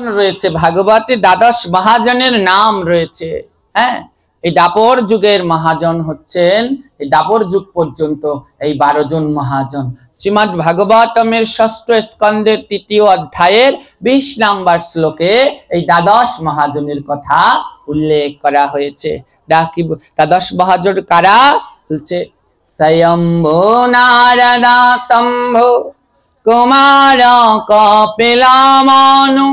রয়েছে ভাগবতে দ্বাদশ মহাজনের নাম রয়েছে। হ্যাঁ, এই দাপর যুগের মহাজন হচ্ছেন, এই দাপর যুগ পর্যন্ত এই 12 জন মহাজন। শ্রীমদ্ ভাগবতমের ষষ্ঠ স্কন্ধের 3য় অধ্যায়ের 20 নম্বর শ্লোকে এই দ্বাদশ মহাজনের কথা উল্লেখ করা হয়েছে। দ্বাদশ মহাজন কারা? বলছে স্বয়ম্ভু নারদা শম্ভু কুমার কপিলা মনু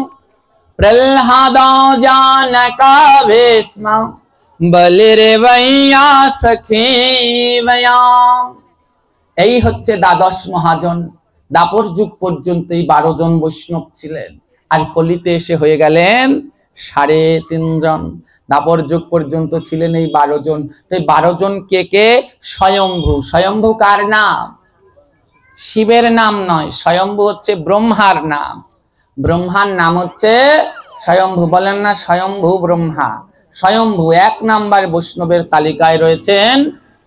প্রহ্লাদ জানক ভীষ্ম বলির্ভৈয়া সখী বয়াম। এই হচ্ছে দ্বাদশ মহাজন। দাপর যুগ পর্যন্ত এই 12 জন বৈষ্ণব ছিলেন, আর কলিতে এসে হয়ে গেলেন 3.5 জন। দাপর যুগ পর্যন্ত ছিলেন এই 12 জন। এই 12 জন কে কে? স্বয়ম্ভু। স্বয়ম্ভু কার নাম? শিবের নাম নয়, স্বয়ম্ভু হচ্ছে ব্রহ্মার নাম। ব্রহ্মার নাম হচ্ছে স্বয়ম্ভু। বলেন না স্বয়ম্ভু ব্রহ্মা। স্বয়ম্ভু 1 নম্বর বৈষ্ণবের তালিকায় রয়েছেন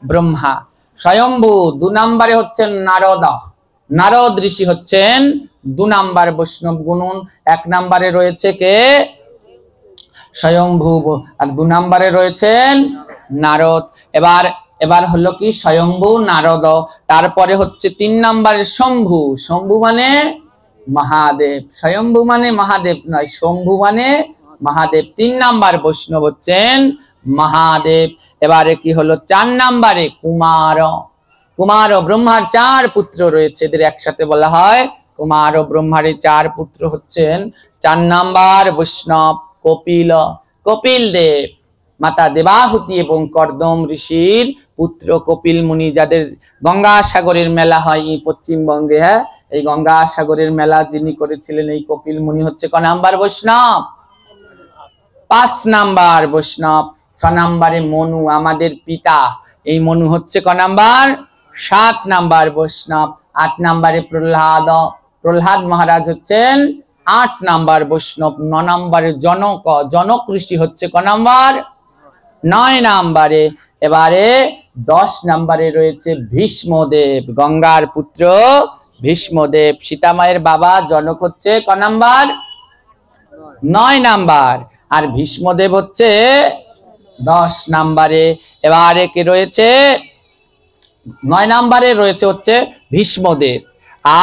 ব্রহ্মা। স্বয়ম্ভু 2 নম্বরে হচ্ছেন নারদ। নারদ ঋষি হচ্ছেন 2 নম্বর বৈষ্ণব। গুণন 1 নম্বরে রয়েছে কে? স্বয়ম্ভু, আর 2 নম্বরে রয়েছেন নারদ। এবার হলো কি স্বয়ম্ভু নারদ, তারপরে হচ্ছে 3 নম্বরে শম্ভু। শম্ভু মানে মহাদেব। স্বয়ম্ভু মানে মহাদেব নয়, শম্ভু মানে মহাদেব। 3 নম্বর বৈষ্ণব হচ্ছেন মহাদেব। এবারে কি হলো 4 নম্বরে কুমার। কুমার ও ব্রহ্মার 4 পুত্র রয়েছে, এদের একসাথে বলা হয় কুমার ও ব্রহ্মার 4 পুত্র হচ্ছেন 4 নম্বর বৈষ্ণব কপিল। কপিল দেব মাতা দেবাহুতি এবং কর্দম ঋষির পুত্র কপিল মুনি, যাদের গঙ্গাসাগরের মেলা হয় এই পশ্চিমবঙ্গে। হ্যাঁ, এই গঙ্গাসাগরের মেলা যিনি করেছিলেন এই কপিল মুনি হচ্ছে ক নাম্বার বৈষ্ণব? 5 নাম্বার বৈষ্ণব। 6 নম্বরে মনু, আমাদের পিতা। এই মনু হচ্ছে ক নাম্বার? 7 নাম্বার বৈষ্ণব। 8 নম্বরে প্রহ্লাদ। প্রহ্লাদ মহারাজ হচ্ছেন 8 নাম্বার বৈষ্ণব। 9 নম্বরে জনক। জনক ঋষি হচ্ছে ক নাম্বার? 9 নম্বরে। এবারে 10 নম্বরে রয়েছে ভীষ্মদেব, গঙ্গার পুত্র ভীষ্মদেব। সীতামায়ের বাবা জনক হচ্ছে ক নাম্বার? 9 নাম্বার। আর ভীষ্মদেব হচ্ছে 10 নম্বরে। এবারে কে রয়েছে? 9 নম্বরে রয়েছে হচ্ছে ভীষ্মদেব,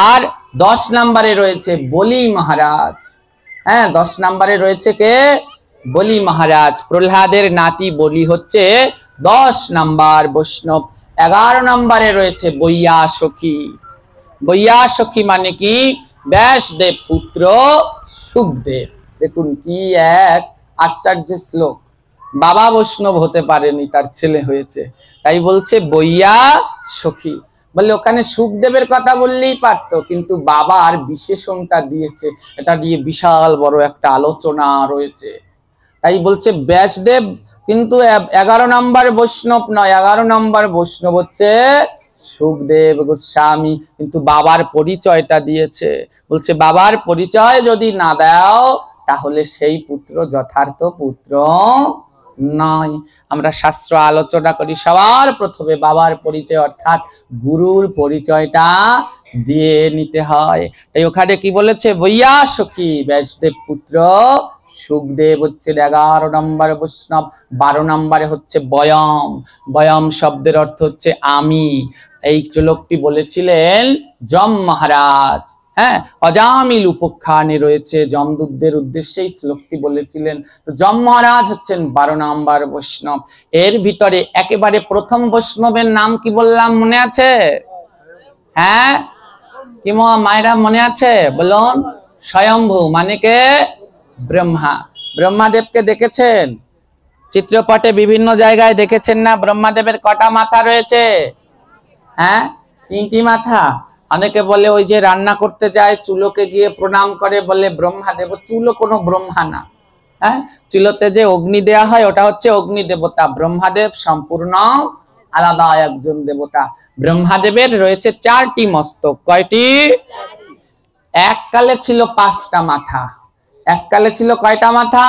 আর 10 নম্বরে রয়েছে বলি মহারাজ। হ্যাঁ, 10 নম্বরে রয়েছে কে? বলি মহারাজ। প্রহ্লাদের নাতি বলি হচ্ছে 10 নম্বর বৈষ্ণব। 11 নম্বরে রয়েছে বৈয়াসখী। বৈয়াসখী মানে কি? ব্যাসদেব পুত্র সুখদেব। দেখুন কি এক আশ্চর্য শ্লোক। বাবা বৈষ্ণব হতে পারেনি, তার ছেলে হয়েছে, তাই বলছে বৈয়াসখী। বলে ওখানে সুখদেবের কথা বললেই পারতো, কিন্তু বাবার বিশেষণটা দিয়েছে, এটা দিয়ে বিশাল বড় একটা আলোচনা রয়েছে। তাই বলছে ব্যাসদেব কিন্তু 11 নম্বর বৈষ্ণব নয়, 11 নম্বর বৈষ্ণব হচ্ছে সুখদেব গোস্বামী, কিন্তু বাবার পরিচয়টা দিয়েছে। বলছে বাবার পরিচয় যদি না দাও তাহলে সেই পুত্র যথার্থ পুত্র নয়। আমরা শাস্ত্র আলোচনা করি, সবার প্রথমে বাবার পরিচয় অর্থাৎ গুরুর পরিচয়টা দিয়ে নিতে হয়। এই ওখানে কি বলেছে? বৈয়াসখী ব্যাসদেব পুত্র সুখদেব হচ্ছে 11 নম্বর বৈষ্ণব। 12 নম্বরে হচ্ছে বয়ম। বয়ম শব্দের অর্থ হচ্ছে আমি। এই শ্লোকটি বলেছিলেন যম মহারাজ। হ্যাঁ, অজামিল উপাখ্যানে রয়েছে, যমদূতদের উদ্দেশ্যে এই শ্লোকটি বলেছিলেন। তো যম মহারাজ হচ্ছেন 12 নম্বর বৈষ্ণব। এর ভিতরে একেবারে প্রথম বৈষ্ণবের নাম কি বললাম, মনে আছে? হ্যাঁ, কি মায়েরা মনে আছে? বলুন। স্বয়ম্ভু মানে কে? ব্রহ্মা। ব্রহ্মাদেবকে দেখেছেন চিত্রপটে, বিভিন্ন জায়গায় দেখেছেন না? ব্রহ্মাদেবের কটা মাথা রয়েছে? হ্যাঁ, 3টি মাথা। অনেকে বলে ওই যে রান্না করতে যায় চুলোকে গিয়ে প্রণাম করে, বলে ব্রহ্মাদেব। চুলো কোনো ব্রহ্মা না। হ্যাঁ, চুলোতে যে অগ্নি দেয়া হয় ওটা হচ্ছে অগ্নি দেবতা। ব্রহ্মাদেব সম্পূর্ণ আলাদা একজন দেবতা। ব্রহ্মাদেবের রয়েছে 4টি মস্তক। কয়টি? এককালে ছিল 5টা মাথা। এককালে ছিল কয়টা মাথা?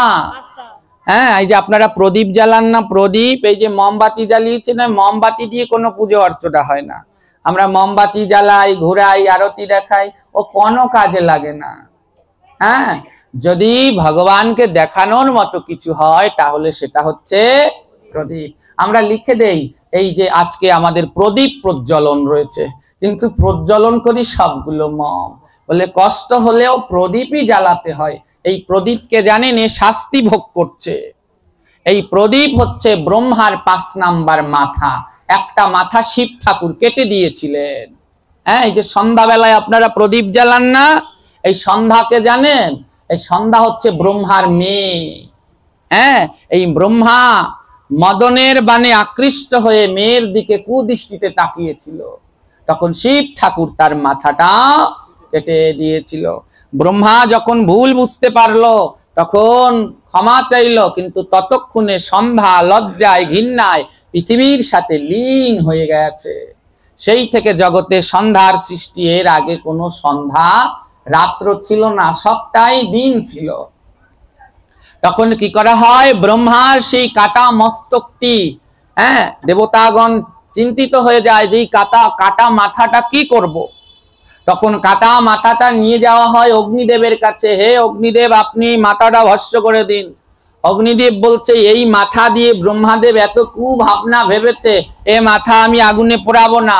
হ্যাঁ, এই যে আপনারা প্রদীপ জ্বালান না, প্রদীপ, এই যে মোমবাতি জ্বালিয়েছে না, মোমবাতি দিয়ে কোনো পুজো অর্চনা হয় না। আমরা মোমবাতি জ্বালাই, ঘুরাই, আরতি দেখাই, ও কোনো কাজে লাগে না। হ্যাঁ, যদি ভগবানকে দেখানোর মতো কিছু হয় তাহলে সেটা হচ্ছে প্রদীপ। আমরা লিখে দেই এই যে আজকে আমাদের প্রদীপ প্রজ্বলন রয়েছে, কিন্তু প্রজ্বলন করি সবগুলো মম। বলে কষ্ট হলেও প্রদীপই জ্বালাতে হয়। এই প্রদীপকে জানেন এ শাস্তি ভোগ করছে। এই প্রদীপ হচ্ছে ব্রহ্মার 5 নাম্বার মাথা। একটা মাথা শিব ঠাকুর কেটে দিয়েছিলেন। হ্যাঁ, এই যে সন্ধ্যাবেলায় আপনারা প্রদীপ জ্বালান না, এই সন্ধ্যাকে জানেন? এই সন্ধ্যা হচ্ছে ব্রহ্মার মেয়ে। হ্যাঁ, এই ব্রহ্মা মদনের বাণে আকৃষ্ট হয়ে মেয়ের দিকে কুদৃষ্টিতে তাকিয়েছিল, তখন শিব ঠাকুর তার মাথাটা কেটে দিয়েছিল। ব্রহ্মা যখন ভুল বুঝতে পারলো তখন ক্ষমা চাইলো, কিন্তু ততক্ষণে সন্ধ্যা লজ্জায় ঘৃণায় পৃথিবীর সাথে লীন হয়ে গেছে। সেই থেকে জগতে সন্ধ্যার সৃষ্টি। এর আগে কোনো সন্ধ্যা রাত্র ছিল না, সবটাই দিন ছিল। তখন কি করা হয়, ব্রহ্মার সেই কাটা মস্তকটি, হ্যাঁ, দেবতাগণ চিন্তিত হয়ে যায় যে কাটা মাথাটা কি করব। তখন কাটা মাথাটা নিয়ে যাওয়া হয় অগ্নিদেবের কাছে। হে অগ্নিদেব, আপনি মাথাটা ভস্ম করে দিন। অগ্নিদেব বলছে এই মাথা দিয়ে ব্রহ্মাদেব এত কুভাবনা ভেবেছে, এ মাথা আমি আগুনে পোড়াবো না।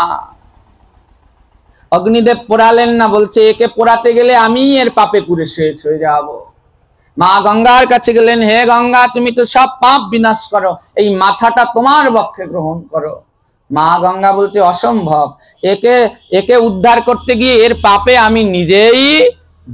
অগ্নিদেব পোড়ালেন না, বলছে একে পোড়াতে গেলে আমি এর পাপে পুড়ে শেষ হয়ে যাব। মা গঙ্গার কাছে গেলেন, হে গঙ্গা, তুমি তো সব পাপ বিনাশ করো, এই মাথাটা তোমার পক্ষে গ্রহণ করো। মা গঙ্গা বলছে অসম্ভব, একে উদ্ধার করতে গিয়ে এর পাপে আমি নিজেই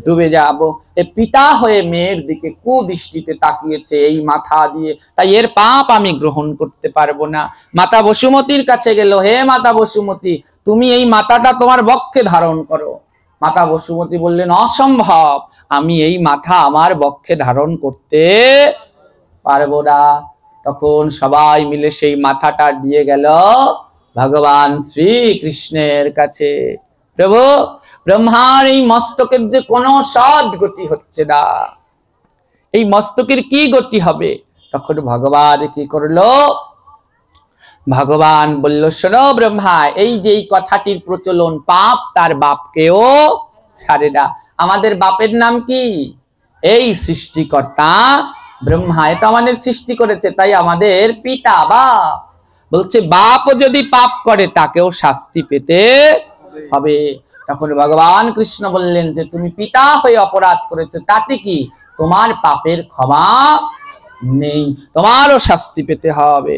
ডুবে যাব। এ পিতা হয়ে মেয়ের দিকে কুদৃষ্টিতে তাকিয়েছে এই মাথা দিয়ে, তাই এর পাপ আমি গ্রহণ করতে পারবো না। মাতা বসুমতীর কাছে গেল, হে মাতা বসুমতী, তুমি এই মাথাটা তোমার বক্ষে ধারণ করো। মাতা বসুমতী বললেন অসম্ভব, আমি এই মাথা আমার বক্ষে ধারণ করতে পারবো না। তখন সবাই মিলে সেই মাথাটা দিয়ে গেল ভগবান শ্রীকৃষ্ণের কাছে। প্রভু, ব্রহ্মার এই মস্তকের যে কোনো সৎ গতি হচ্ছে না, এই মস্তকের কি গতি হবে? তখন ভগবান কি করলো, ভগবান বলল, শোনো ব্রহ্মা, এই যে এই কথাটির প্রচলন, পাপ তার বাপকেও ছাড়ে না। আমাদের বাপের নাম কি? এই সৃষ্টিকর্তা ব্রহ্মা, এটা আমাদের সৃষ্টি করেছে, তাই আমাদের পিতা বাপ। বলছে বাপও যদি পাপ করে তাকেও শাস্তি পেতে হবে। তখন ভগবান কৃষ্ণ বললেন যে তুমি পিতা হয়ে অপরাধ করেছো, তাতে কি? তোমার পাপের ক্ষমা নেই, তোমারও শাস্তি পেতে হবে।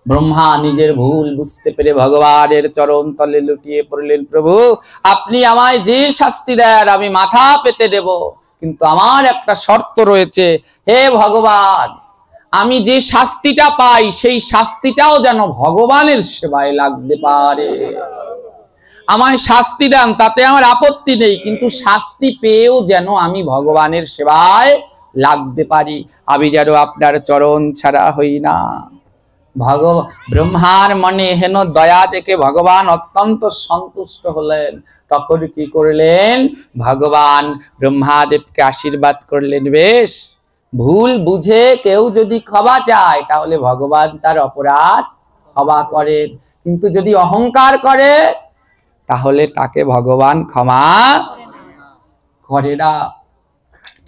ব্রহ্মা নিজের ভুল বুঝতে পেরে ভগবানের চরণ তলে লুটিয়ে পড়লেন, প্রভু, আপনি আমায় যে শাস্তি দেন আমি মাথা পেতে দেব, কিন্তু আমার একটা শর্ত রয়েছে। হে ভগবান, আমি যে শাস্তিটা পাই সেই শাস্তিটাও যেন ভগবানের সেবায় লাগতে পারে। আমায় শাস্তি দেন, তাতে আমার আপত্তি নেই, কিন্তু শাস্তি পেয়েও যেন আমি ভগবানের সেবায় লাগতে পারি, আমি যেন আপনার চরণ ছাড়া হই না। ব্রহ্মার মনে হেন দয়া দেখে ভগবান অত্যন্ত সন্তুষ্ট হলেন। তখন কি করলেন, ভগবান ব্রহ্মাদেবকে আশীর্বাদ করলেন, বেশ, ভুল বুঝে কেউ যদি ক্ষমা চায় তাহলে ভগবান তার অপরাধ ক্ষমা করেন, কিন্তু যদি অহংকার করে তাহলে তাকে ভগবান ক্ষমা করে না।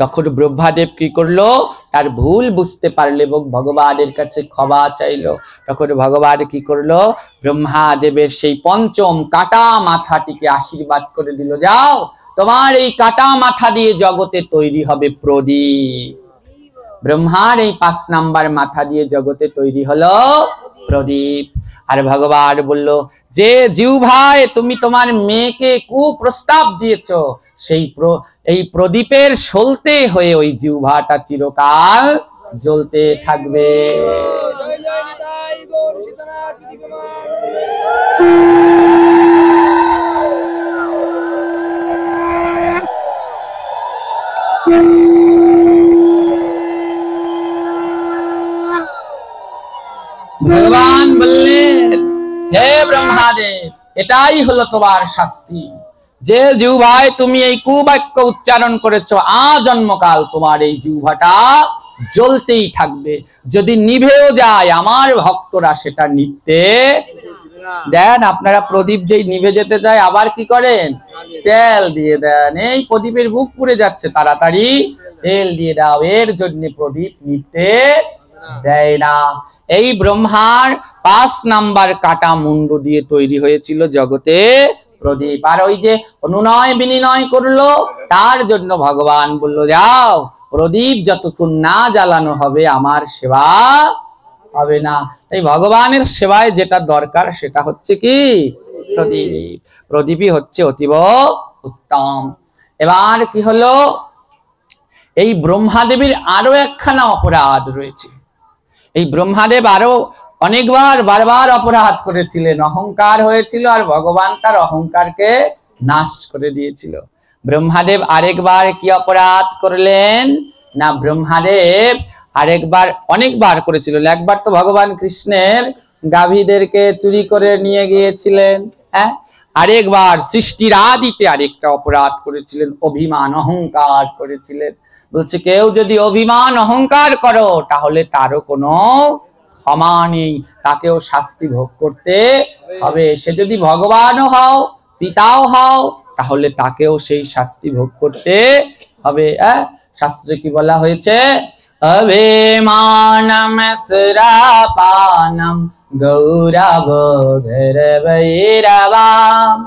তখন ব্রহ্মাদেব কি করলো, তার ভুল বুঝতে পারলো এবং ভগবানের কাছে ক্ষমা চাইলো। তখন ভগবান কি করলো, ব্রহ্মাদেবের সেই পঞ্চম কাটা মাথাটিকে আশীর্বাদ করে দিল, যাও, তোমার এই কাটা মাথা দিয়ে জগতে তৈরি হবে প্রদীপ। ব্রহ্মার এই 5 নাম্বার মাথা দিয়ে জগতে তৈরি হলো প্রদীপ। আর ভগবান বলল, যে জিহ্বায় তুমি তোমার মেয়েকে কুপ্রস্তাব দিয়েছো, এই প্রদীপের সলতে হয়ে ওই জিহ্বাটা চিরকাল জ্বলতে থাকবে। ভগবান বললেন, হে ব্রহ্মাদেব, এটাই হলো তোমার শাস্তি। যে জিহ্বায় তুমি এই কুবাক্য উচ্চারণ করেছো, আজন্মকাল তোমার এই জিহ্বাটা জ্বলতেই থাকবে। যদি নিভেও যায় আমার ভক্তরা সেটা নিভতে দেন। আপনারা প্রদীপ যেই নিভে যেতে যায় আবার কি করেন, তেল দিয়ে দেন। এই প্রদীপের বুক পুড়ে যাচ্ছে, তাড়াতাড়ি তেল দিয়ে দাও, এর জন্য প্রদীপ নিতে দেয় না। এই ব্রহ্মার 5 নাম্বার কাটা মুন্ডু দিয়ে তৈরি হয়েছিল জগতে প্রদীপ। আর ওই যে অনুনয় বিনিময় করলো, তার জন্য ভগবান বলল, যাও প্রদীপ যতক্ষণ না জ্বালানো হবে আমার সেবা হবে না। এই ভগবানের সেবায় যেটা দরকার সেটা হচ্ছে কি প্রদীপ। প্রদীপই হচ্ছে অতীব উত্তম। এবার কি হলো, এই ব্রহ্মাদেবের আরো একখানা অপরাধ রয়েছে। এই ব্রহ্মাদেব আরো অনেকবার বারবার অপরাধ করেছিলেন, অহংকার হয়েছিল, আর ভগবান তার অহংকারকে নাশ করে দিয়েছিল। ব্রহ্মাদেব আরেকবার কি অপরাধ করলেন না, ব্রহ্মাদেব আরেকবার অনেকবার করেছিল। একবার তো ভগবান কৃষ্ণের গাভীদেরকে চুরি করে নিয়ে গিয়েছিলেন, হ্যাঁ। আরেকবার সৃষ্টির আদিতে আরেকটা অপরাধ করেছিলেন, অভিমান অহংকার করেছিলেন। বলছে কেউ যদি অভিমান অহংকার করো তাহলে তারও কোনো ক্ষমা নেই, তাকেও শাস্তি ভোগ করতে হবে। সে যদি ভগবানও হও, পিতাও হও, তাহলে তাকেও সেই শাস্তি ভোগ করতে হবে। শাস্ত্রে কি বলা হয়েছে, অভিমানম সুরাপানম গৌরব গর্ভৈরবাম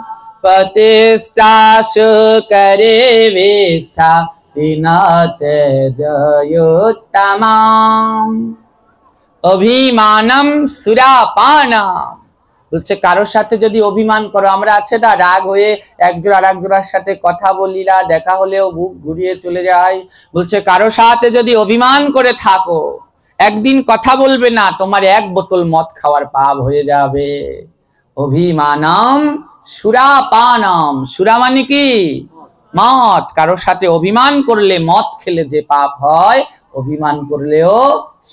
প্রতিষ্ঠা সুকরে বিষ্ঠা বিনাতে জয়োত্তমাম। অভিমানম সুরাপানম বলছে কারোর সাথে যদি অভিমান করো, আমরা আছে না রাগ হয়ে একজোড়া আর একজোড়ার সাথে কথা বলি না, দেখা হলেও বুক ঘুরিয়ে চলে যায়। বলছে কারোর সাথে যদি অভিমান করে থাকো, একদিন কথা বলবে না, তোমার 1 বোতল মদ খাওয়ার পাপ হয়ে যাবে। অভিমানম সুরাপানম, সুরা মানে কি মদ। কারোর সাথে অভিমান করলে, মদ খেলে যে পাপ হয়, অভিমান করলেও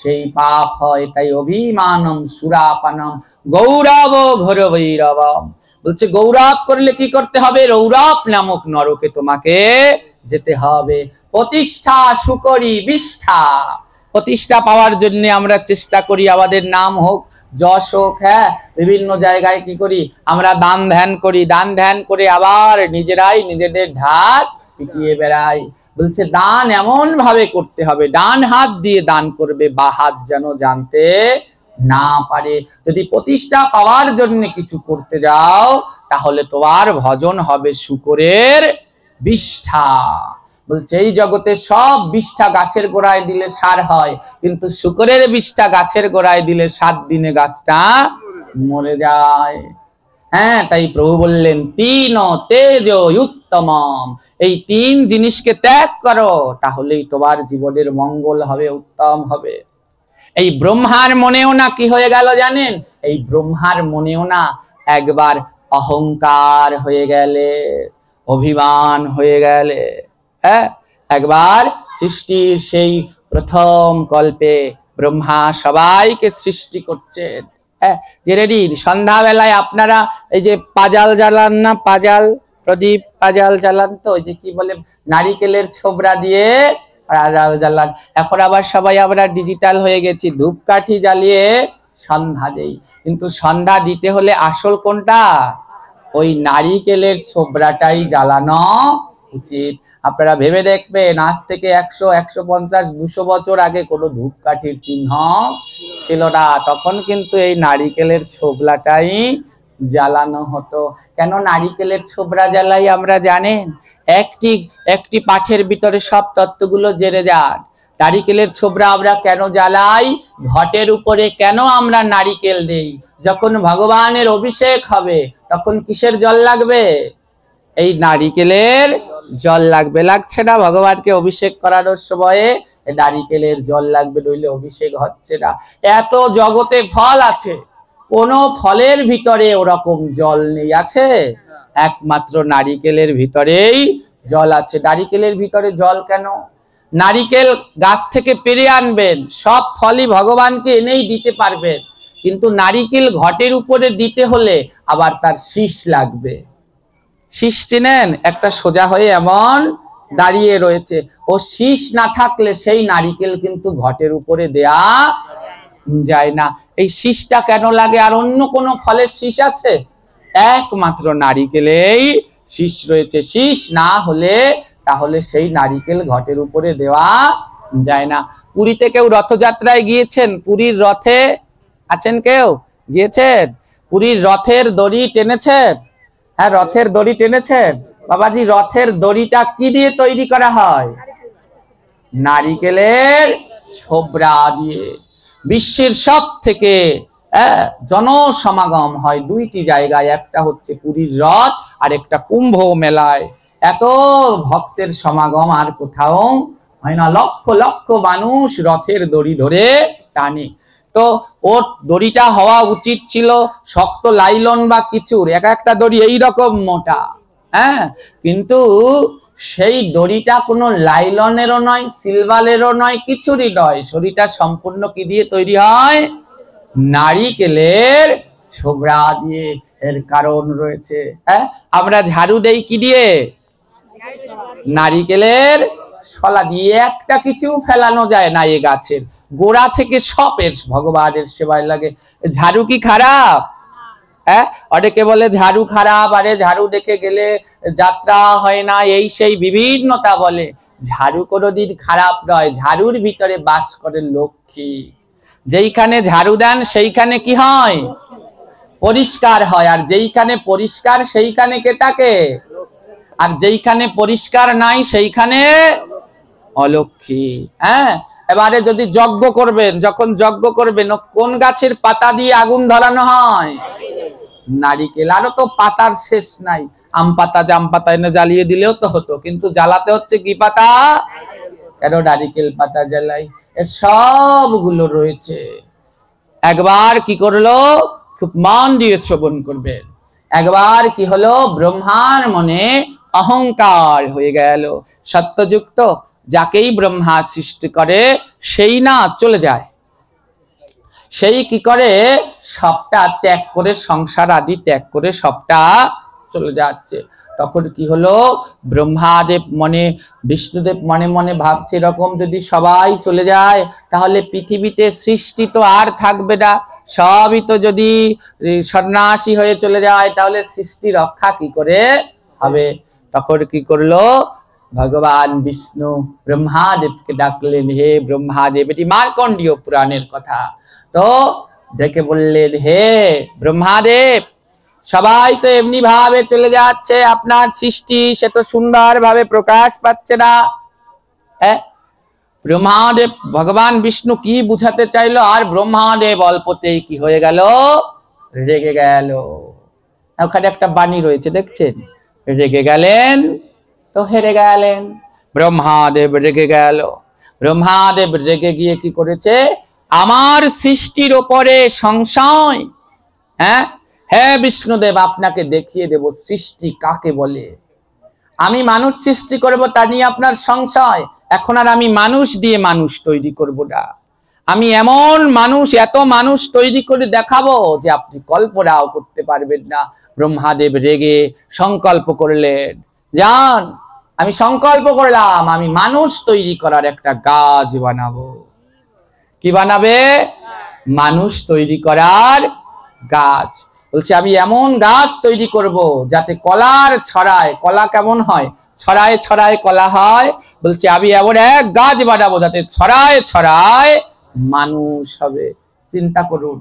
সেই পাপ হয়। তাই অভিমানম সুরাপানম গৌরব ঘোরবৈরবম। বলছে গৌরব করলে কি করতে হবে, রৌরব নামক নরকে তোমাকে যেতে হবে। প্রতিষ্ঠা সুকরি বিষ্ঠা, প্রতিষ্ঠা পাওয়ার জন্য আমরা চেষ্টা করি, আমাদের নাম হোক, যশ হোক, হ্যাঁ, বিভিন্ন জায়গায় কি করি আমরা দান ধ্যান করি, দান ধ্যান করে আবার নিজেরাই নিজেদের ঢাক পিটিয়ে বেড়াই। বলছে দান এমন ভাবে করতে হবে, ডান হাত দিয়ে দান করবে, বা হাত যেন জানতে না পারে। যদি প্রতিষ্ঠা পাওয়ার জন্য কিছু করতে যাও, তাহলে তোমার ভজন হবে শুকরের বিষ্ঠা। বলছে এই জগতে সব বিষ্ঠা গাছের গোড়ায় দিলে সার হয়, কিন্তু শুকরের বিষ্ঠা গাছের গোড়ায় দিলে 7 দিনে গাছটা মরে যায়। হ্যাঁ, তাই প্রভু বললেন 3 তেজ উত্তমম, এই 3 জিনিসকে ত্যাগ করো, তাহলেই তোমার জীবনের মঙ্গল হবে, উত্তম হবে। এই ব্রহ্মার মনেও না কি হয়ে গেল জানেন, এই ব্রহ্মার মনেও না একবার অহংকার হয়ে গেলে, অভিমান হয়ে গেলে, হ্যাঁ, একবার সৃষ্টির সেই প্রথম কল্পে ব্রহ্মা সবাইকে সৃষ্টি করছেন। হ্যাঁ, যে রেডি সন্ধ্যাবেলায় আপনারা এই যে পাজাল জ্বালান না, পাজাল প্রদীপ পাজাল জ্বালান তো, ওই যে কি বলে নারিকেলের ছোবড়া দিয়ে পাজাল জ্বালান। এখন আবার সবাই আমরা ডিজিটাল হয়ে গেছি, ধূপকাঠি জ্বালিয়ে সন্ধ্যা দেই। কিন্তু সন্ধ্যা দিতে হলে আসল কোনটা, ওই নারিকেলের ছোবড়াটাই জ্বালানো উচিত। আপনারা ভেবে দেখবেন, আজ থেকে 100, 150, 200 বছর আগে কোনো ধূপকাঠির চিহ্ন ছিল না, তখন কিন্তু এই নারিকেলের ছোবলাটাই জ্বালানো হতো। কেন নারিকেলের ছোবড়া জ্বালাই আমরা জানেন, একটি পাঠের ভিতরে সব তত্ত্বগুলো জেনে যান। নারিকেলের ছোবড়া আমরা কেন জ্বালাই, ঘটের উপরে কেন আমরা নারিকেল দেই, যখন ভগবানের অভিষেক হবে তখন কিসের জল লাগবে, এই নারিকেলের জল লাগবে। লাগছে না ভগবানকে অভিষেক করানোর সময়ে নারিকেলের জল লাগবে, নইলে অভিষেক হচ্ছে না। এত জগতে ফল আছে, কোন ফলের ভিতরে ওরকম জল নেই, আছে একমাত্র নারিকেলের ভিতরেই জল আছে। নারিকেলের ভিতরে জল কেন, নারিকেল গাছ থেকে পেরে আনবেন, সব ফলই ভগবানকে এনেই দিতে পারবেন, কিন্তু নারিকেল ঘটের উপরে দিতে হলে আবার তার শীষ লাগবে। শীষ চিনেন, একটা সোজা হয়ে এমন দাঁড়িয়ে রয়েছে, ও শীষ না থাকলে সেই নারিকেল কিন্তু ঘটের উপরে দেয়া যায় না। এই শীষটা কেন লাগে, আর অন্য কোন ফলের শীষ আছে? একমাত্র নারিকেলেই শীষ রয়েছে। শীষ না হলে তাহলে সেই নারিকেল ঘটের উপরে দেওয়া যায় না। পুরীতে কেউ রথযাত্রায় গিয়েছেন? পুরীর রথে আছেন কেউ? গিয়েছেন? পুরীর রথের দড়ি টেনেছেন? হ্যাঁ, রথের দড়ি টেনেছেন? বাবাজি, রথের দড়িটা কি দিয়ে তৈরি করা হয়? নারিকেলের ছোবড়া দিয়ে। বিশ্বের সব থেকে জনসমাগম হয় দুইটি জায়গায়, একটা হচ্ছে পুরীর রথ আর একটা কুম্ভ মেলায়। এত ভক্তের সমাগম আর কোথাও হয় না। লক্ষ লক্ষ মানুষ রথের দড়ি ধরে টানে। তো ওর দড়িটা হওয়া উচিত ছিল শক্ত লাইলন বা কিছুর, এক একটা দড়ি এইরকম মোটা, হ্যাঁ, কিন্তু সেই দড়িটা কোনো লাইলনেরও নয়, সিলভারেরও নয়, কিছুরই নয়। দড়িটা সম্পূর্ণ কি দিয়ে তৈরি হয়? নারিকেলের ছোবড়া দিয়ে। এর কারণ রয়েছে। হ্যাঁ, আমরা ঝাড়ু দেই কি দিয়ে? নারিকেলের ছলা দিয়ে। একটা কিছু ফেলানো যায় না, এ গাছের গোড়া থেকে সব এর ভগবানের সেবায় লাগে। ঝাড়ু কি খারাপ? হ্যাঁ, অনেকে বলে ঝাড়ু খারাপ, আরে ঝাড়ু দেখে গেলে যাত্রা হয় না, এই সেই বিভিন্নতা বলে। ঝাড়ু কোনোদিন খারাপ নয়। ঝাড়ুর ভিতরে বাস করে লক্ষ্মী। যেইখানে ঝাড়ু দেন সেইখানে কি হয়? পরিষ্কার হয়। আর যেইখানে পরিষ্কার সেইখানে কে থাকে? আর যেইখানে পরিষ্কার নাই সেইখানে অলক্ষ্মী। হ্যাঁ, এবারে যদি যজ্ঞ করবেন, যখন যজ্ঞ করবেন কোন গাছের পাতা দিয়ে আগুন ধরানো হয়? নারিকেল। আরো তো পাতার শেষ নাই। আম পাতা, জাম পাতা এনে জ্বালিয়ে দিলেও তো হতো, কিন্তু জ্বালাতে হচ্ছে কি পাতা? কেন? নারিকেল পাতা জ্বালাই। এর সবগুলো রয়েছে। একবার কি করলো, খুব মন দিয়ে শ্রবণ করবেন। একবার কি হলো, ব্রহ্মার মনে অহংকার হয়ে গেল। সত্যযুক্ত যাকেই ব্রহ্মা সৃষ্টি করে সেই না চলে যায়, সেই কি করে সবটা ত্যাগ করে, সংসার আদি ত্যাগ করে সবটা চলে যাচ্ছে। তখন কি হলো, ব্রহ্মাদেব মনে, বিষ্ণুদেব মনে মনে ভাবছে এরকম যদি সবাই চলে যায় তাহলে পৃথিবীতে সৃষ্টি তো আর থাকবে না। সবই তো যদি সন্ন্যাসী হয়ে চলে যায় তাহলে সৃষ্টি রক্ষা কি করে হবে? তখন কি করলো, ভগবান বিষ্ণু ব্রহ্মাদেবকে ডাকলেন। হে ব্রহ্মাদেব, এটি মার্কণ্ডীয় পুরাণের কথা। তো ডেকে বললেন, হে ব্রহ্মাদেব, সবাই তো এমনি ভাবে চলে যাচ্ছে, আপনার সৃষ্টি সে তো সুন্দর ভাবে প্রকাশ পাচ্ছে না। ব্রহ্মাদেব, ভগবান বিষ্ণু কি বুঝাতে চাইলো, আর ব্রহ্মাদেব অল্পতেই কি হয়ে গেল, রেগে গেল। ওখানে একটা বাণী রয়েছে দেখছেন, রেগে গেলেন তো হেরে গেলেন। ব্রহ্মাদেব রেগে গেল। ব্রহ্মাদেব রেগে গিয়ে কি করেছে, আমার সৃষ্টির ওপরে সংশয়, হ্যাঁ, হে বিষ্ণুদেব আপনাকে দেখিয়ে দেব সৃষ্টি কাকে বলে। আমি মানুষ সৃষ্টি করব তা নিয়ে আপনার সংশয়, এখন আর আমি মানুষ দিয়ে মানুষ তৈরি করব না। আমি এমন মানুষ, এত মানুষ তৈরি করে দেখাবো যে আপনি কল্পনাও করতে পারবেন না। ব্রহ্মাদেব রেগে সংকল্প করলেন, যান আমি সংকল্প করলাম আমি মানুষ তৈরি করার একটা গাছ বানাবো। কি বানাবে? মানুষ তৈরি করার গাছ। বলছে আমি এমন গাছ তৈরি করব যাতে কলার ছড়ায়, কলা কেমন হয়, ছড়ায় ছড়ায় কলা হয়। বলছে আমি এমন এক গাছ বানাবো যাতে ছড়ায় ছড়ায় মানুষ হবে। চিন্তা করুন,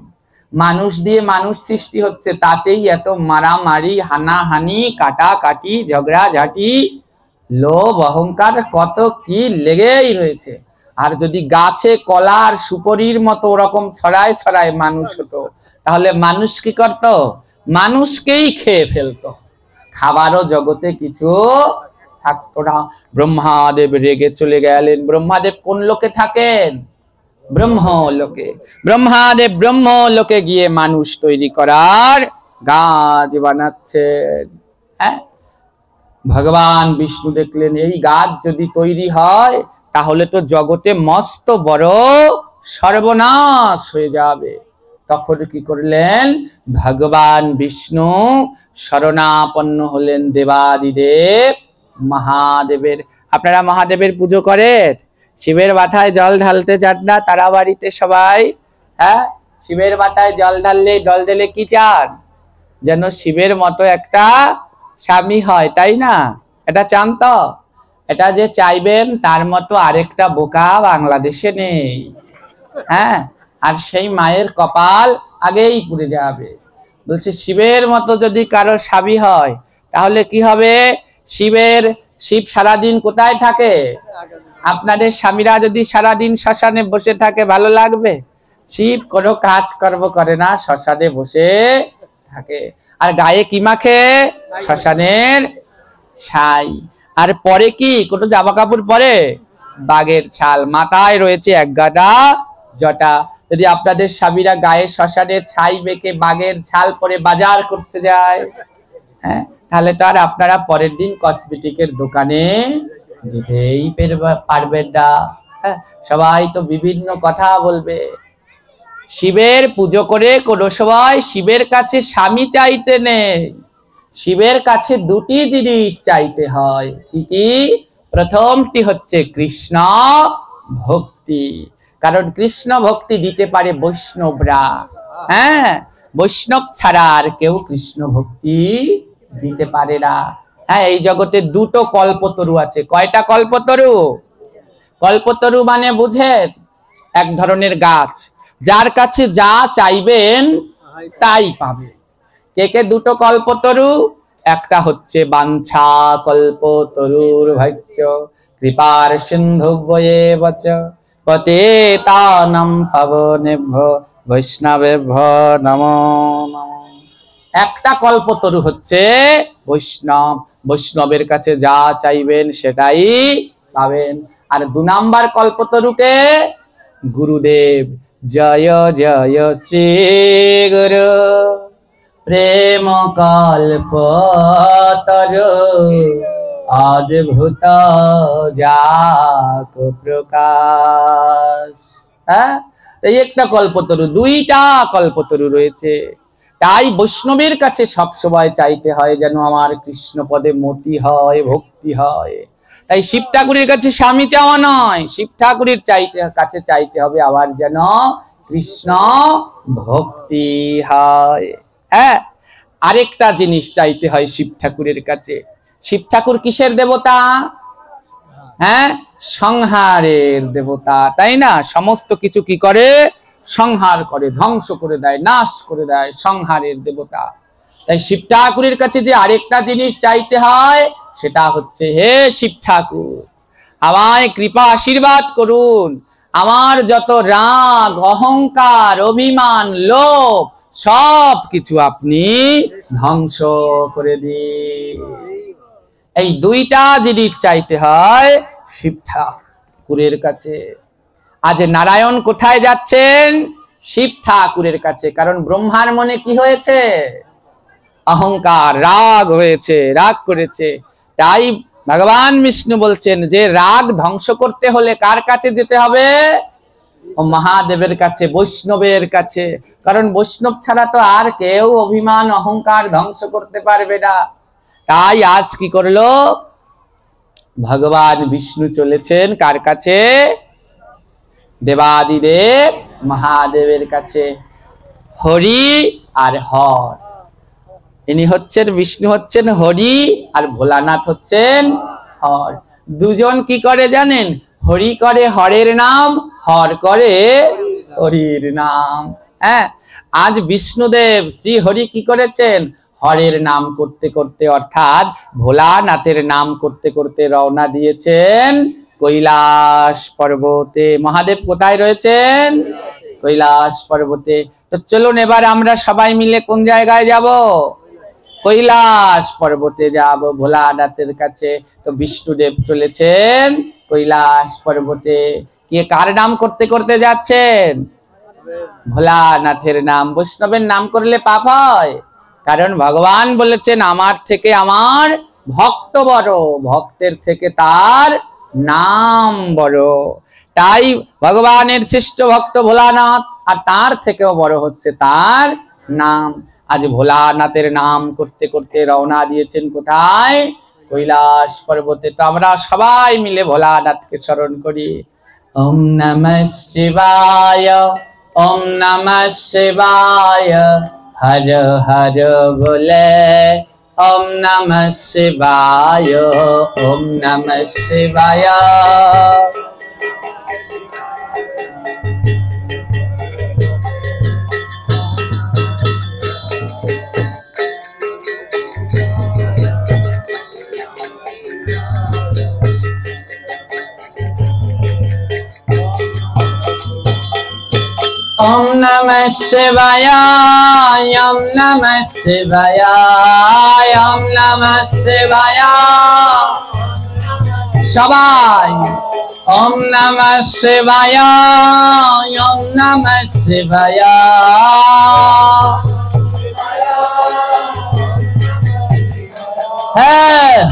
মানুষ দিয়ে মানুষ সৃষ্টি হচ্ছে, তাতেই এত মারামারি, হানাহানি, কাটাকাটি, ঝগড়াঝাটি, লোভ, অহংকার, কত কি লেগেই রয়েছে। আর যদি গাছে কলার সুপরির মতো ওরকম ছড়ায় ছড়ায় মানুষ হতো, তাহলে মানুষ কি করত? মানুষকেই খেয়ে ফেলতো, খাবারও জগতে কিছু থাকতো না। ব্রহ্মাদেব রেগে চলে গেলেন। ব্রহ্মাদেব কোন লোকে থাকেন? ব্রহ্মলোকে। ব্রহ্মাদেব ব্রহ্মলোকে গিয়ে মানুষ তৈরি করার গাছ বানাচ্ছেন। হ্যাঁ, ভগবান বিষ্ণু দেখলেন এই গাছ যদি তৈরি হয় তাহলে তো জগতে মস্ত বড় সর্বনাশ হয়ে যাবে। তখন কি করলেন, ভগবান বিষ্ণু শরণাপন্ন হলেন দেবাদিদেব মহাদেবের। আপনারা মহাদেবের পুজো করেন? শিবের মাথায় জল ঢালতে চান না? তারা বাড়িতে সবাই, হ্যাঁ, শিবের মাথায় জল ঢাললে, জল ঢেলে কি চান? যেন শিবের মতো একটা স্বামী হয়, তাই না? এটা চান তো? এটা যে চাইবেন তার মতো আরেকটা বোকা বাংলাদেশে নেই। হ্যাঁ, আর সেই মায়ের কপাল আগেই পুড়ে যাবে। বলছে শিবের মতো যদি কারো স্বামী হয় তাহলে কি হবে? শিব সারাদিন কোথায় থাকে? আপনাদের স্বামীরা যদি সারাদিন শ্মশানে বসে থাকে ভালো লাগবে? শিব কোনো কাজ কর্ম করে না, শ্মশানে বসে থাকে। আর গায়ে কি মাখে? শ্মশানের ছাই। আর পরে কি কোনো জামা কাপড় পরে? বাঘের ছাল। মাথায় রয়েছে এক গাদা জটা। যদি আপনাদের স্বামীরা গায়ে শ্মশানের ছাই মেখে বাঘের ছাল পরে বাজার করতে যায়, হ্যাঁ, তাহলে তো আর আপনারা পরের দিন কসমেটিকের দোকানে যেতেই পারবেন না। হ্যাঁ, সবাই তো বিভিন্ন কথা বলবে। শিবের পুজো করে কোনো সময় শিবের কাছে স্বামী চাইতে নেই, শিবের কাছে দুটি জিনিস চাইতে হয়। কি কি? প্রথমটি হচ্ছে কৃষ্ণ ভক্তি, কারণ কৃষ্ণ ভক্তি দিতে পারে বৈষ্ণবরা। হ্যাঁ, বৈষ্ণব ছাড়া আর কেউ কৃষ্ণ ভক্তি দিতে পারে না। হ্যাঁ, এই জগতে দুটো কল্পতরু আছে। কয়টা কল্পতরু? কল্পতরু মানে বুঝেন, এক ধরনের গাছ, যার কাছে যা চাইবেন তাই পাবে। কে কে দুটো কল্পতরু? একটা হচ্ছে বাঞ্ছা কল্পতরুর ভাগ্য কৃপার সিন্ধুভ্যেবচ পতিতানাং পাবনেভ্যো বৈষ্ণবেভ্যো নমো নমঃ। একটা কল্পতরু হচ্ছে বৈষ্ণব, বৈষ্ণবের কাছে যা চাইবেন সেটাই পাবেন। আর 2 নাম্বার কল্পতরুকে গুরুদেব। জয় জয় শ্রী গুরু প্রেম কল্পতরু অদ্ভুত যাক প্রকাশ। হ্যাঁ, এই একটা কল্পতরু, 2টা কল্পতরু রয়েছে। তাই বৈষ্ণবের কাছে সবসময় চাইতে হয় যেন আমার কৃষ্ণ পদে মতি হয়, ভক্তি হয়। তাই শিব ঠাকুরের কাছে স্বামী চাওয়া নয়, শিব ঠাকুরের কাছে চাইতে হবে আবার যেন কৃষ্ণ ভক্তি হয়। হ্যাঁ, আরেকটা জিনিস চাইতে হয় শিব ঠাকুরের কাছে। শিব ঠাকুর কিসের দেবতা? হ্যাঁ, সংহারের দেবতা, তাই না? সমস্ত কিছু কি করে? সংহার করে, ধ্বংস করে দেয়, নাশ করে দেয়, সংহারের দেবতা। তাই শিব ঠাকুরের কাছে যে আরেকটা জিনিস চাইতে হয় সেটা হচ্ছে, হে শিব ঠাকুর আমায় কৃপা আশীর্বাদ করুন, আমার যত রাগ অহংকার অভিমান লোভ সব কিছু আপনি ধ্বংস করে দিন। এই 2টা জিনিস চাইতে হয় শিব ঠাকুরের কাছে। আজ নারায়ণ কোথায় যাচ্ছেন? শিব ঠাকুরের কাছে। কারণ ব্রহ্মার মনে কি হয়েছে? অহংকার, রাগ হয়েছে, রাগ করেছে। তাই ভগবান বিষ্ণু বলছেন যে রাগ ধ্বংস করতে হলে কার কাছে যেতে হবে? ও মহাদেবের কাছে, বৈষ্ণবের কাছে। কারণ বৈষ্ণব ছাড়া তো আর কেউ অভিমান অহংকার ধ্বংস করতে পারবে না। তাই আজ কি করলো? ভগবান বিষ্ণু চলেছেন কার কাছে? দেবাদিদেব মহাদেবের কাছে। হরি আর হর, ইনি হচ্ছেন বিষ্ণু, হচ্ছেন হরি, আর ভোলানাথ হচ্ছেন হর। দুজন কি করে জানেন? হরি করে হরের নাম, হর করে হরির নাম। হ্যাঁ, আজ বিষ্ণুদেব শ্রী হরি কি করেছেন? হরের নাম করতে করতে, অর্থাৎ ভোলানাথের নাম করতে করতে রওনা দিয়েছেন কৈলাস পর্বতে। মহাদেব কোথায় রয়েছেন? কৈলাস পর্বতে। তো চলুন এবার আমরা সবাই মিলে কোন জায়গায় যাব? কৈলাস পর্বতে যাব, ভোলানাথের কাছে। তো বিষ্ণুদেব চলেছেন কৈলাস পর্বতে। কে কার নাম করতে করতে যাচ্ছেন? ভোলানাথের নাম। বৈষ্ণবের নাম করলে পাপ হয়? কারণ ভগবান বলেছেন আমার থেকে আমার ভক্ত বড়, ভক্তের থেকে তার নাম বড়। তাই ভগবানের শ্রেষ্ঠ ভক্ত ভোলানাথ, আর তার থেকেও বড় হচ্ছে তার নাম। আজ ভোলানাথের নাম করতে করতে রওনা দিয়েছেন কোথায়? কৈলাস পর্বতে। তো আমরা সবাই মিলে ভোলানাথকে স্মরণ করি। ওম নমঃ শিবায়, ওম নমঃ শিবায়, হর হর বলে ओम नमः शिवाय, ओम नमः शिवाय। ओम नमः शिवाय, ओम नमः शिवाय, ओम नमः शिवाय। सबाई ओम नमः शिवाय, ओम नमः शिवाय।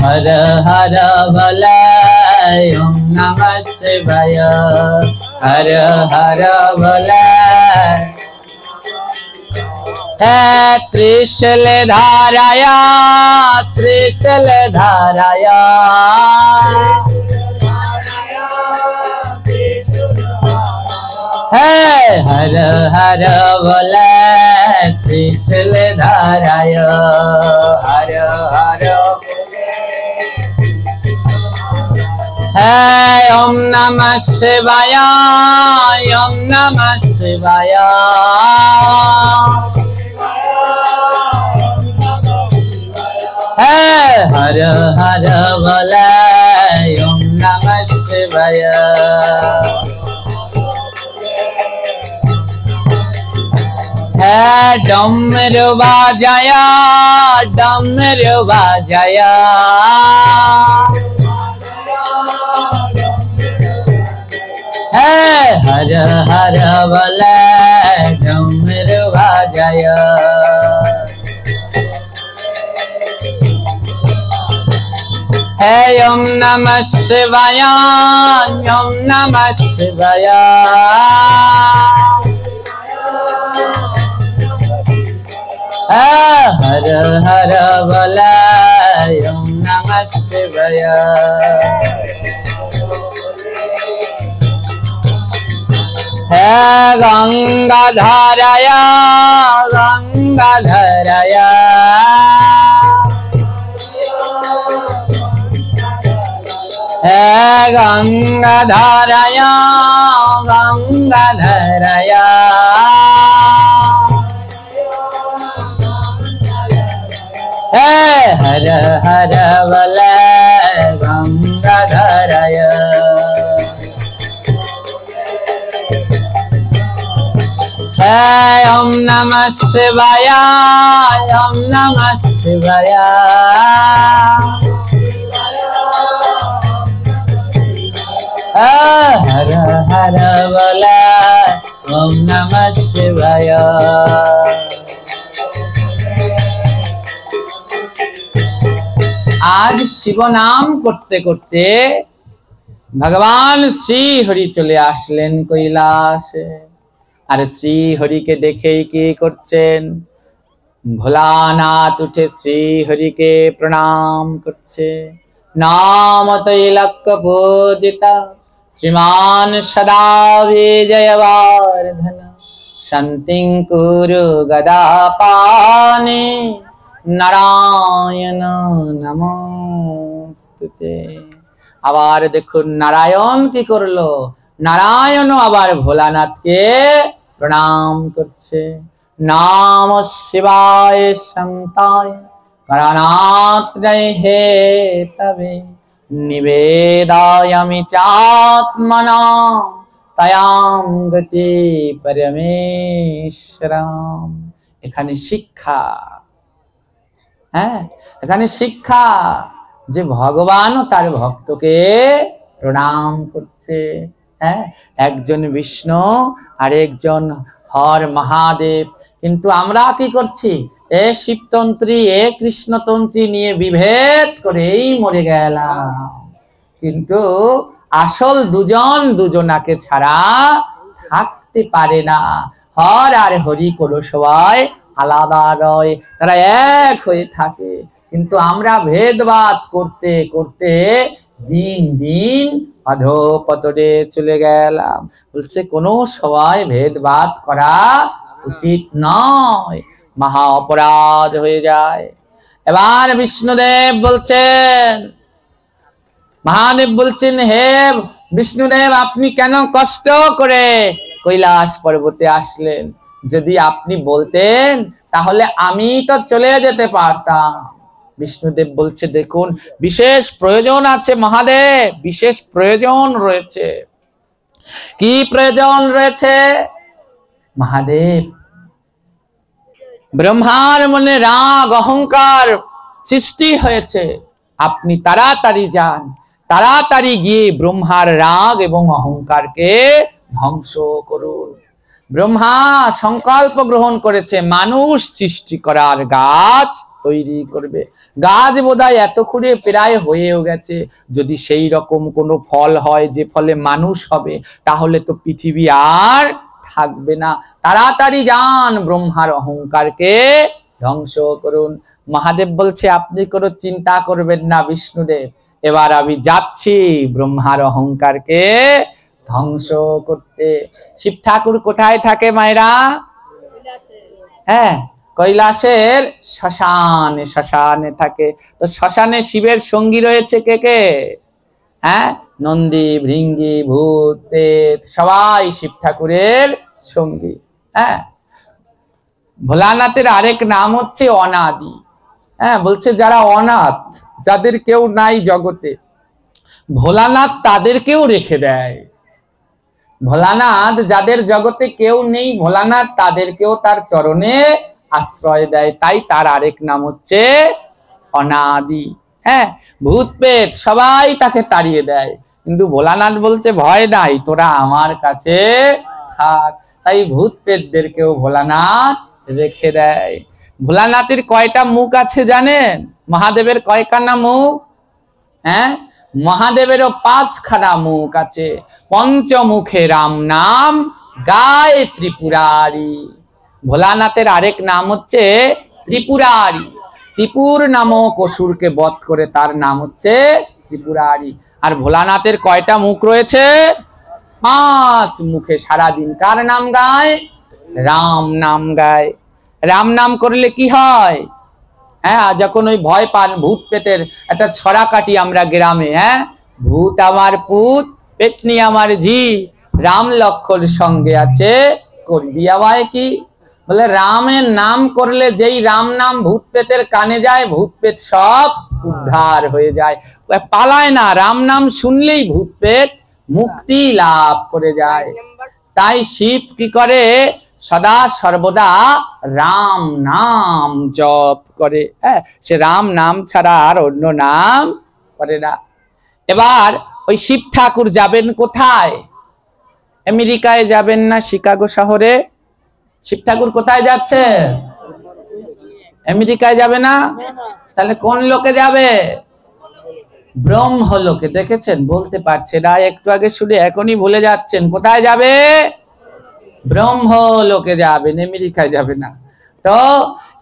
हर हर भोले, ओम नमः शिवाय, हर हर भोले। त्रिशूल धाराया, त्रिशूल धाराया। हर हर भोले, त्रिशूल धाराया, हर हर। ओम नमः शिवाय, ओम नमः शिवाय। हर हर भोले, ओम नमः शिवाय। डमरू बाजाया, डमरू बाजाया। हर हर भोले, डमरू बाजाया। ओम नमः शिवाय, ओम नमः शिवाय। हर हर भोले, ओम नमः शिवाय। गंगा धाराया, गंगा धाराया। गंगा धाराया, गंगा धाराया। हर हर भोले, गंगा धाराया। ओम नमः शिवाय, ओम नमः शिवाय। हर हर भोले, ओम नमः शिवाय। आज शिव नाम करते करते भगवान श्री हरि चले आसलेन কৈলাসে। আর শ্রী হরিকে দেখেই কি করছেন? ভোলানাথ উঠে শ্রী হরিকে প্রণাম করছে। नाम तैलक पूजिता श्रीमान सदा विजयवर्धन शांतिं कुरु गदापाने नारायण नमोस्तुते। আবার দেখুন নারায়ণ কি করলো, নারায়ণ আবার ভোলানাথকে প্রণাম করছে। নাম শিবায় শান্তায় গণনাত্রয় হে তবে নিবেদায়ামি চাত্মনা তয়াং গতি পরমেশ্বরাম। এখানে শিক্ষা, এখানে শিক্ষা যে ভগবানও তার ভক্তকে প্রণাম করছে। একজন বিষ্ণু আর একজন হর মহাদেব। কিন্তু আমরা কি করছি? এ শিবতন্ত্রী এ কৃষ্ণতন্ত্রী নিয়ে বিভেদ করেই মরে গেলাম। কিন্তু আসল দুজন দুজনাকে ছাড়া থাকতে পারে না। হর আর হরি কোনো সময় আলাদা নয়, তারা এক হয়ে থাকে। কিন্তু আমরা ভেদভাদ করতে করতে দিন দিন অধঃপতনে চলে গেলাম। বলছে কোনো সময় ভেদভাদ করা উচিত নয়, মহা অপরাধ হয়ে যায়। এবার বিষ্ণুদেব বলছেন, মহাদেব বলছেন, হে বিষ্ণুদেব আপনি কেন কষ্ট করে কৈলাস পর্বতে আসলেন? যদি আপনি বলতেন তাহলে আমি তো চলে যেতে পারতাম। বিষ্ণুদেব বলছে, দেখুন বিশেষ প্রয়োজন আছে মহাদেব, বিশেষ প্রয়োজন রয়েছে। কি প্রয়োজন রয়েছে মহাদেব? ব্রহ্মার মনে রাগ অহংকার সৃষ্টি হয়েছে, আপনি তাড়াতাড়ি যান, তাড়াতাড়ি গিয়ে ব্রহ্মার রাগ এবং অহংকারকে ধ্বংস করুন। ব্রহ্মা সংকল্প গ্রহণ করেছে মানুষ সৃষ্টি করার, গাছ তৈরি করবে। গাছ বোধহয় এতক্ষণে প্রায় হয়েও গেছে, যদি সেই রকম কোনো ফল হয় যে ফলে মানুষ হবে, তাহলে তো পৃথিবী আর থাকবে না। তাড়াতাড়ি যান, ব্রহ্মার অহংকারকে ধ্বংস করুন। মহাদেব বলছে, আপনি কোনো চিন্তা করবেন না বিষ্ণুদেব, এবার আমি যাচ্ছি ব্রহ্মার অহংকারকে ধ্বংস করতে। শিব ঠাকুর কোথায় থাকে মায়েরা? হ্যাঁ, কৈলাসের শ্মশানে, শ্মশানে থাকে। তো শ্মশানে শিবের সঙ্গী রয়েছে কে কে? হ্যাঁ, নন্দী, ভৃঙ্গি, ভূত, প্রেত সবাই শিব ঠাকুরের সঙ্গী। হ্যাঁ, ভোলানাথের আরেক নাম হচ্ছে অনাদি। হ্যাঁ, বলছে যারা অনাথ, যাদের কেউ নাই জগতে, ভোলানাথ তাদেরকেও রেখে দেয়। ভোলানাথ যাদের জগতে কেউ নেই, ভোলানাথ তাদেরকেও তার চরণে আশ্রয় দেয়, তাই তার আরেক নাম হচ্ছে অনাদি। হ্যাঁ, ভূত প্রেত সবাই তাকে তাড়িয়ে দেয়, কিন্তু ভোলানাথ বলছে ভয় নাই, তোরা আমার কাছে থাক। তাই ভূত প্রেতদেরকেও ভোলানাথ রেখে দেয়। ভোলানাথের কয়টা মুখ আছে জানেন? মহাদেবের কয়খানা মুখ? হ্যাঁ, মহাদেবেরও 5খানা মুখ আছে। পঞ্চমুখে রাম নাম গায়ে ত্রিপুরারি। ভোলানাথের আরেক নাম হচ্ছে ত্রিপুরারি। ত্রিপুর নামক অসুরকে বধ করে তার নাম হচ্ছে ত্রিপুরারি। আর ভোলানাথের কয়টা মুখ রয়েছে? 5 মুখে সারাদিন কার নাম গায়? রাম নাম গায়। রাম নাম করলে কি হয়? হ্যাঁ, যখন ওই ভয় পান ভূত পেতের একটা ছড়া কাটি আমরা গ্রামে। হ্যাঁ, ভূত আমার পুত, পেতনি আমার ঝি, রাম লক্ষণ সঙ্গে আছে, করবি আমায় কি? বলে রামের নাম করলে যেই রাম নাম ভূত পেতের কানে যায়, ভূত পেত সব উদ্ধার হয়ে যায়, পালায় না। রাম নাম শুনলেই ভূত পেত মুক্তি লাভ করে যায়। তাই শিব কি করে? সদা সর্বদা রাম নাম জপ করে। হ্যাঁ, সে রাম নাম ছাড়া আর অন্য নাম করে না। এবার ওই শিব ঠাকুর যাবেন কোথায়? আমেরিকায় যাবেন না শিকাগো শহরে? শিব ঠাকুর কোথায় যাচ্ছে? আমেরিকায় যাবে না? তাহলে কোন লোকে যাবে? ব্রহ্মলোকে। দেখেছেন, বলতে পারছে না, একটু আগে শুনে এখনই ভুলে যাচ্ছেন। কোথায় যাবে? ব্রহ্মলোকে যাবেন, আমেরিকায় যাবে না। তো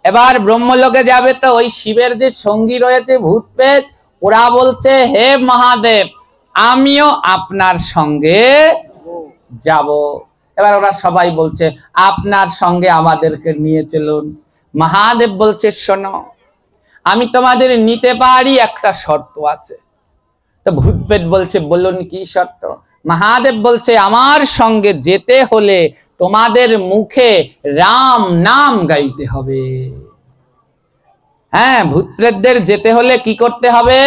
এবার ব্রহ্মলোকে যাবে, তো ওই শিবের যে সঙ্গী রয়েছে ভূত প্রেত, ওরা বলছে, হে মহাদেব আমিও আপনার সঙ্গে যাব। এবার ওরা সবাই বলছে, আপনার সঙ্গে আমাদেরকে নিয়ে চলুন। মহাদেব বলছে, শোনো, আমি তোমাদের নিতে পারি, একটা শর্ত আছে। তো ভূত প্রেত বলছে, বলুন কি শর্ত? মহাদেব বলছে, আমার সঙ্গে যেতে হলে তোমাদের মুখে রাম নাম গাইতে হবে। হ্যাঁ, ভূত প্রেতদের যেতে হলে কি করতে হবে?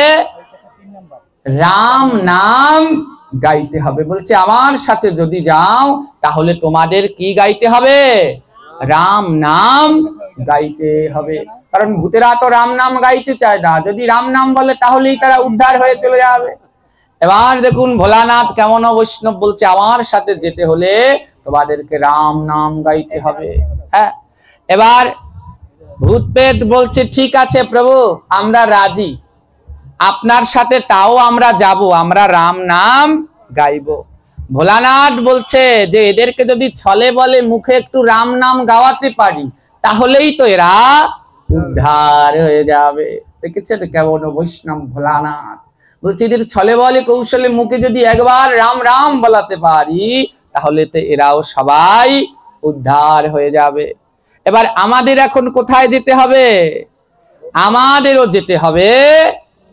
রাম নাম গাইতে হবে। বলছে, আমার সাথে যদি যাও তাহলে তোমাদের কি গাইতে হবে? রাম নাম গাইতে হবে। কারণ ভূতেরা তো রাম নাম গাইতে চায় না, যদি রাম নাম বলে তাহলেই তারা উদ্ধার হয়ে চলে যাবে। এবার দেখুন ভোলানাথ কেমন বৈষ্ণব, বলছে, আমার সাথে যেতে হলে তোমাদেরকে রাম নাম গাইতে হবে। হ্যাঁ, এবার ভূত প্রেত বলছে, ঠিক আছে প্রভু, আমরা রাজি, আপনার সাথে তাও আমরা যাব, আমরা রাম নাম গাইব। ভোলানাথ বলছে যে এদেরকে যদি ছলে বলে মুখে একটু রাম নাম গাওয়াতে পারি, তাহলেই তো এরা উদ্ধার হয়ে যাবে। দেখেছেন কেমন বৈষ্ণব ভোলানাথ? বলছে এদের ছলে বলে কৌশলে মুখে যদি একবার রাম রাম বলাতে পারি, তাহলে তো এরাও সবাই উদ্ধার হয়ে যাবে। এবার আমাদের এখন কোথায় যেতে হবে? আমাদেরও যেতে হবে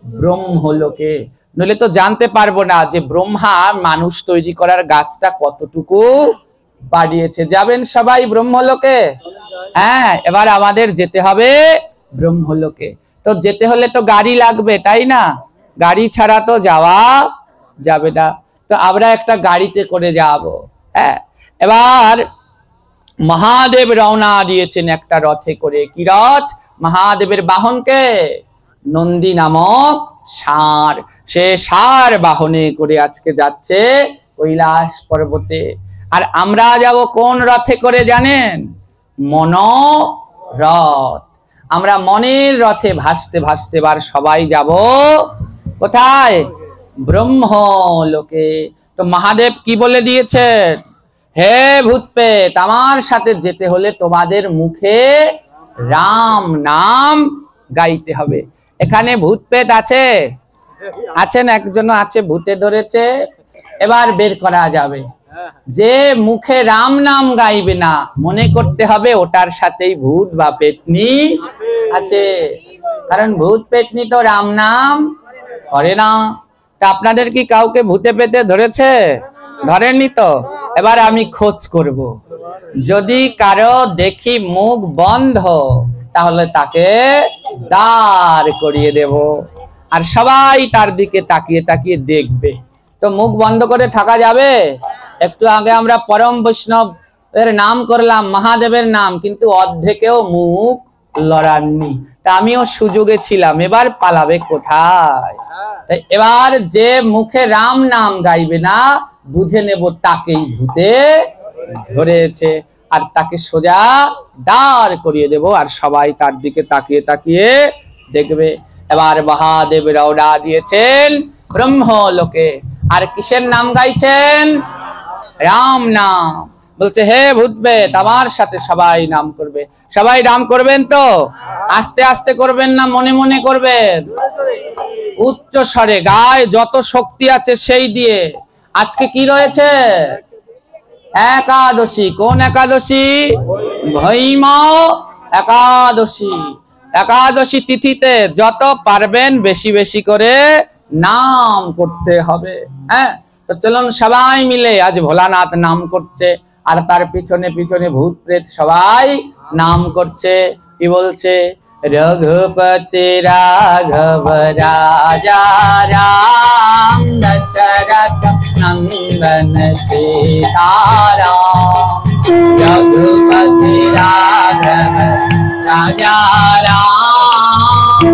ব্রহ্মলোকে, নইলে তো জানতে পারবো না যে ব্রহ্মা মানুষ তৈরি করার গাছটা কতটুকু বাড়িয়েছে। যাবেন সবাই ব্রহ্মলোকে? হ্যাঁ, এবার আমাদের যেতে হবে ব্রহ্মলোকে। তো যেতে হলে তো গাড়ি লাগবে, তাই না? গাড়ি ছাড়া তো যাওয়া যাবে না। তো আমরা একটা গাড়িতে করে যাব। হ্যাঁ, এবার মহাদেব রওনা দিয়েছেন একটা রথে করে। কি রথ? মহাদেবের বাহনকে নন্দী নামক ষাঁড়, সে ষাঁড় বাহনে করে আজকে যাচ্ছে কৈলাস পর্বতে। আর আমরা যাব কোন রথে করে জানেন? মনোরথ। আমরা মনের রথে ভাসতে ভাসতে এবার সবাই যাব কোথায়? ব্রহ্মলোকে। তো মহাদেব কি বলে দিয়েছেন? হে ভূতপ্রেত, আমার সাথে যেতে হলে তোমাদের মুখে রাম নাম গাইতে হবে। এখানে ভূতপ্রেত আছে? আছেন? একজন আছে, ভূতে ধরেছে। এবার বের করা যাবে। যে মুখে রাম নাম গাইবে না, মনে করতে হবে ওটার সাথেই ভূত বা পেতনি আছে। কারণ ভূত পেতনি তো রাম নাম করে না। তা আপনাদের কি কাউকে ভূতে পেতে ধরেছে? ধরেননি তো? এবার আমি খোঁজ করব। যদি কারো দেখি মুখ বন্ধ, তাহলে তাকে দাঁড় করিয়ে দেব। আর সবাই তার দিকে তাকিয়ে তাকিয়ে দেখবে। তো মুখ বন্ধ করে থাকা যাবে? একটু আগে আমরা পরম বৈষ্ণব এর নাম করলাম, মহাদেবের নাম, কিন্তু অর্ধেকেও মুখ লড়াননি। তা আমিও সুযোগে ছিলাম, এবার পালাবে কোথায়? এবার যে মুখে রাম নাম গাইবে না, বুঝে নেব তাকেই ভূতে ধরেছে, আর তাকে সোজা দাঁড় করিয়ে দেব। আর সবাই তার দিকে তাকিয়ে তাকিয়ে দেখবে। এবার মহাদেব রওনা দিয়েছেন ব্রহ্মলোকে। আর কিসের নাম গাইছেন? রাম নাম। বলছে হে ভূতপ্রেত, আমার সাথে সবাই নাম করবে। সবাই নাম করবেন তো? আস্তে আস্তে করবেন না মনে মনে করবেন? উচ্চ স্বরে, গায়ে যত শক্তি আছে সেই দিয়ে। আজকে কি রয়েছে? একাদশী। কোন একাদশী? ভৈমা একাদশী। একাদশী তিথিতে যত পারবেন বেশি বেশি করে নাম করতে হবে। হ্যাঁ, তো চলুন সবাই মিলে, আজ ভোলানাথ নাম করছে আর তার পিছনে পিছনে ভূত প্রেত সবাই নাম করছে। কি বলছে? रघुपति राघव राजा राम दशरथ नंदन सीताराम। रघुपति राघव राजा राम,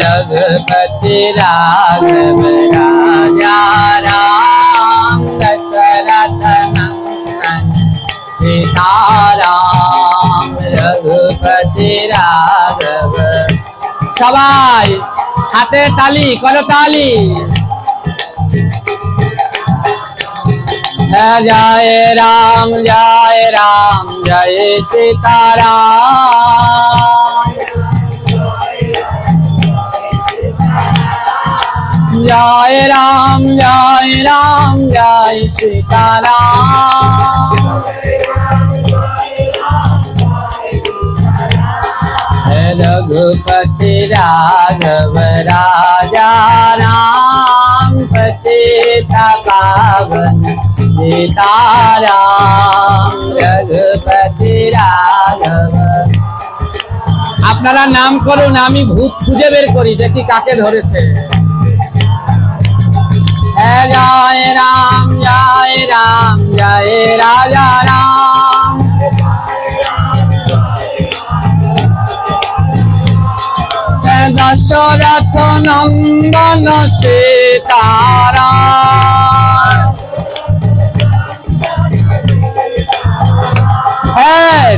रघुपति राघव राजा राम दशरथ नंदन सीताराम। रघुपति राघव। সবাই হাতে তালি করো, তালি। জয় রাম জয় রাম জয় सीताराम। जय राम जय सीताराम। रघुपति राघव राजा राम पतित पावन सीताराम। रघुपति राघव। আপনারা নাম করুন, আমি ভূত খুঁজে বের করি, দেখি কাকে ধরেছে। जय राम जय राजा राम। दशरथ नंदन सीताराम।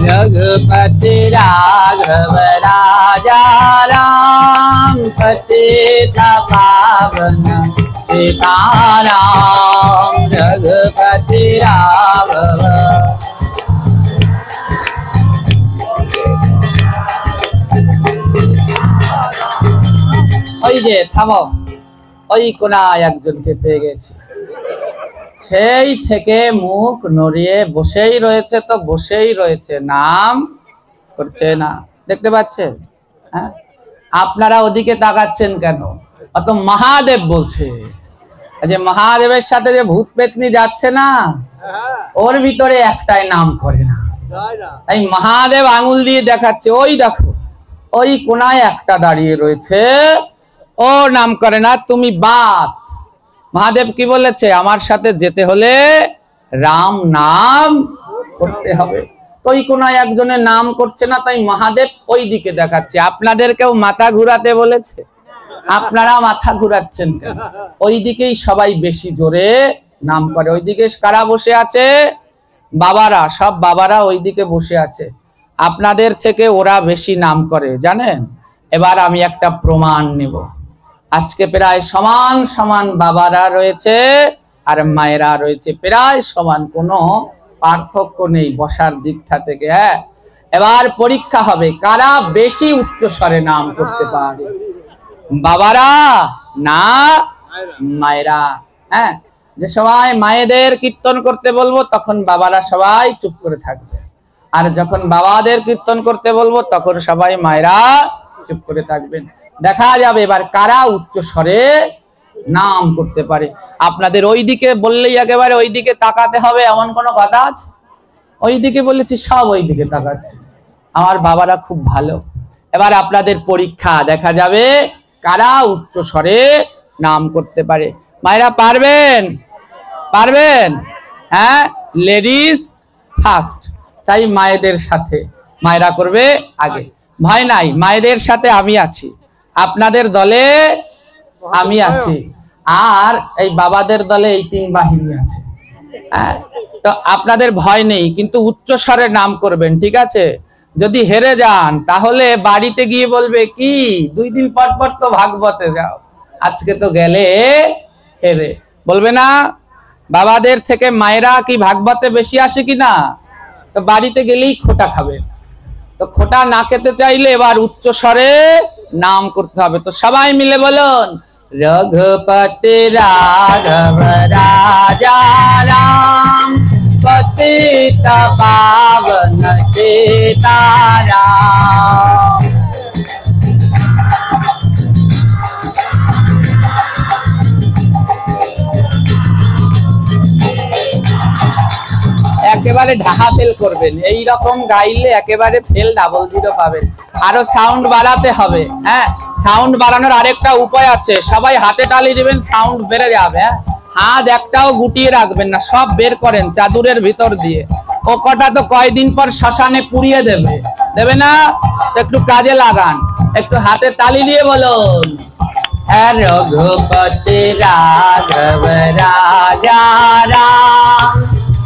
रघुपति राघव राजा राम पतित पावन सीताराम। रघुपति राघव। ওই যে থামো, ওই কোনায় একজনকে পেয়ে গেছি। সেই থেকে মুখ নড়িয়ে বসেই রয়েছে, তো বসেই রয়েছে, নাম করছে না। দেখতে পাচ্ছেন? হ্যাঁ, আপনারা ওদিকে তাকাচ্ছেন কেন? অত মহাদেব বলছে যে মহাদেবের সাথে যে ভূত পেতনি যাচ্ছে না, ওর ভিতরে একটাই নাম করে না। তাই মহাদেব আঙুল দিয়ে দেখাচ্ছে, ওই দেখো ওই কোনায় একটা দাঁড়িয়ে রয়েছে, ও নাম করে না, তুমি বাদ। মহাদেব কি বলেছে? আমার সাথে যেতে হলে রাম নাম করতে হবে। ওই কোনায় একজনের নাম করছে না, তাই মহাদেব ওই দিকে দেখাচ্ছে। আপনাদেরকেও মাথা ঘুরাতে বলেছে? আপনারা মাথা ঘুরাচ্ছেন কেন? ওই দিকেই সবাই বেশি জোরে নাম করে। ওইদিকে কারা বসে আছে? বাবারা, সব বাবারা ওইদিকে বসে আছে। আপনাদের থেকে ওরা বেশি নাম করে, জানেন? এবার আমি একটা প্রমাণ নেব। আজকে প্রায় সমান সমান বাবারা রয়েছে আর মায়েরা রয়েছে, প্রায় সমান, কোনো পার্থক্য নেই বসার দিকটা থেকে। হ্যাঁ, এবার পরীক্ষা হবে কারা বেশি উচ্চ স্বরে নাম করতে পারে, বাবারা না মায়েরা? হ্যাঁ, যে সময় মায়েদের কীর্তন করতে বলবো তখন বাবারা সবাই চুপ করে থাকবে, আর যখন বাবাদের কীর্তন করতে বলবো তখন সবাই মায়েরা চুপ করে থাকবেন। দেখা যাবে এবার কারা উচ্চ স্বরে নাম করতে পারে। আপনাদের ওই দিকে বললেই একেবারে ওই দিকে তাকাতে হবে এমন কোনো কথা আছে? ওই দিকে বলেছি, সব ওই দিকে তাকাচ্ছে। আমার বাবারা খুব ভালো। এবার আপনাদের পরীক্ষা, দেখা যাবে কারা উচ্চ স্বরে নাম করতে পারে। মায়েরা পারবেন? পারবেন? হ্যাঁ, লেডিস ফার্স্ট, তাই মায়েদের সাথে মায়েরা করবে আগে। ভয় নাই, মায়েদের সাথে আমি আছি, আপনাদের দলে আমি আছি, আর এই বাবাদের দলে এই তিন বাহিনী আছে। হ্যাঁ, তো আপনাদের ভয় নেই, কিন্তু উচ্চ স্বরে নাম করবেন, ঠিক আছে? যদি হেরে যান তাহলে বাড়িতে গিয়ে বলবে কি, 2 দিন পর পর তো ভাগবতে যাও, আজকে তো গেলে হেরে। বলবে না? বাবাদের থেকে মায়েরা কি ভাগবতে বেশি আসে কিনা? তো বাড়িতে গেলেই খোটা খাবে। তো খোটা না খেতে চাইলে এবার উচ্চ স্বরে নাম করতে হবে। তো সবাই মিলে বলুন, রঘুপতি রাঘব রাজা রাম, পতিত পাবন সীতারাম। একেবারে ঢাকা ফেল করবেন, এই রকম গাইলে একেবারে ফেল ডাবল 0 পাবেন। আরো সাউন্ড বাড়াতে হবে। হ্যাঁ, সাউন্ড বাড়ানোর আরেকটা উপায় আছে, সবাই হাতে তালি দিবেন, সাউন্ড বেড়ে যাবে। হ্যাঁ, হাত একটাও গুটিয়ে রাখবেন না, সব বের করেন চাদরের ভিতর দিয়ে। ও কটা তো কয়দিন পর শ্মশানে পুড়িয়ে দেবে, দেবে না? একটু কাজে লাগান, একটু হাতে তালি দিয়ে বলুন, রঘুপতি রাঘব রাজা রাম,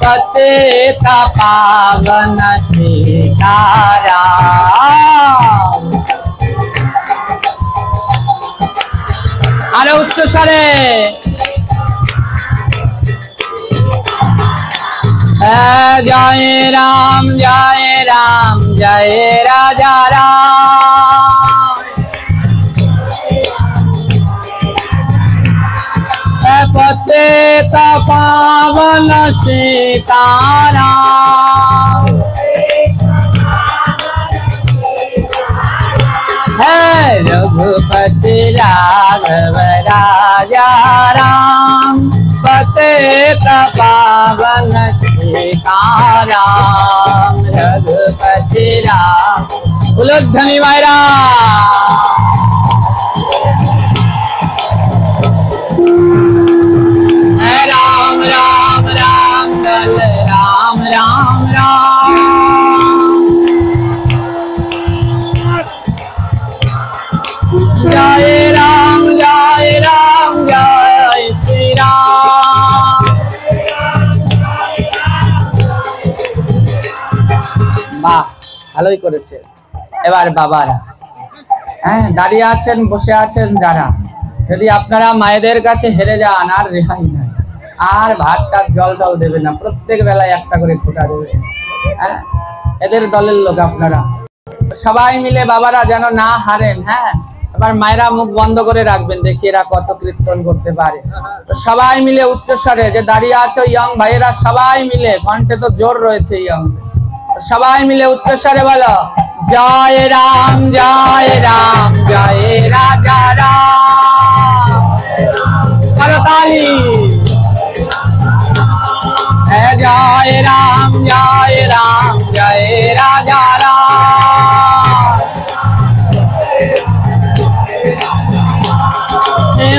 পতিত পাবন সীতারাম। আরে উচ্চ স্বরে, জয় রাম জয় রাম জয় রাজা রাম, পতিত পাবন সীতারাম। रघुपति राघव राजा राम, पतित पावन सीताराम। रघुपति राम, उलध्वनि मायरा। राम राम राम जल राम राम राम, जय राम जय राम जय श्री राम। বাহ, ভালোই করেছে। এবার বাবারা, হ্যাঁ, দাঁড়িয়ে আছেন, বসে আছেন যারা, যদি আপনারা মায়েদের কাছে হেরে যান আর রেহাই নাই, আর ভাতটা জল টল দেবে না, প্রত্যেক বেলায় একটা করে খোটা দেবে। হ্যাঁ, এদের দলের লোক আপনারা। সবাই মিলে বাবারা যেন না হারেন। হ্যাঁ, এবার মায়েরা মুখ বন্ধ করে রাখবেন, দেখি এরা কত কীর্তন করতে পারে। তো সবাই মিলে উচ্চস্বরে, যে দাঁড়িয়ে আছো ইয়ং ভাইয়েরা সবাই মিলে, কণ্ঠে তো জোর রয়েছে ইয়ং, সবাই মিলে উচ্চস্বরে বলো জয় রাম জয় রাম জয় রাজা রাম। বলো তালি। জয় রাম জয় রাম জয় রাজা রাম।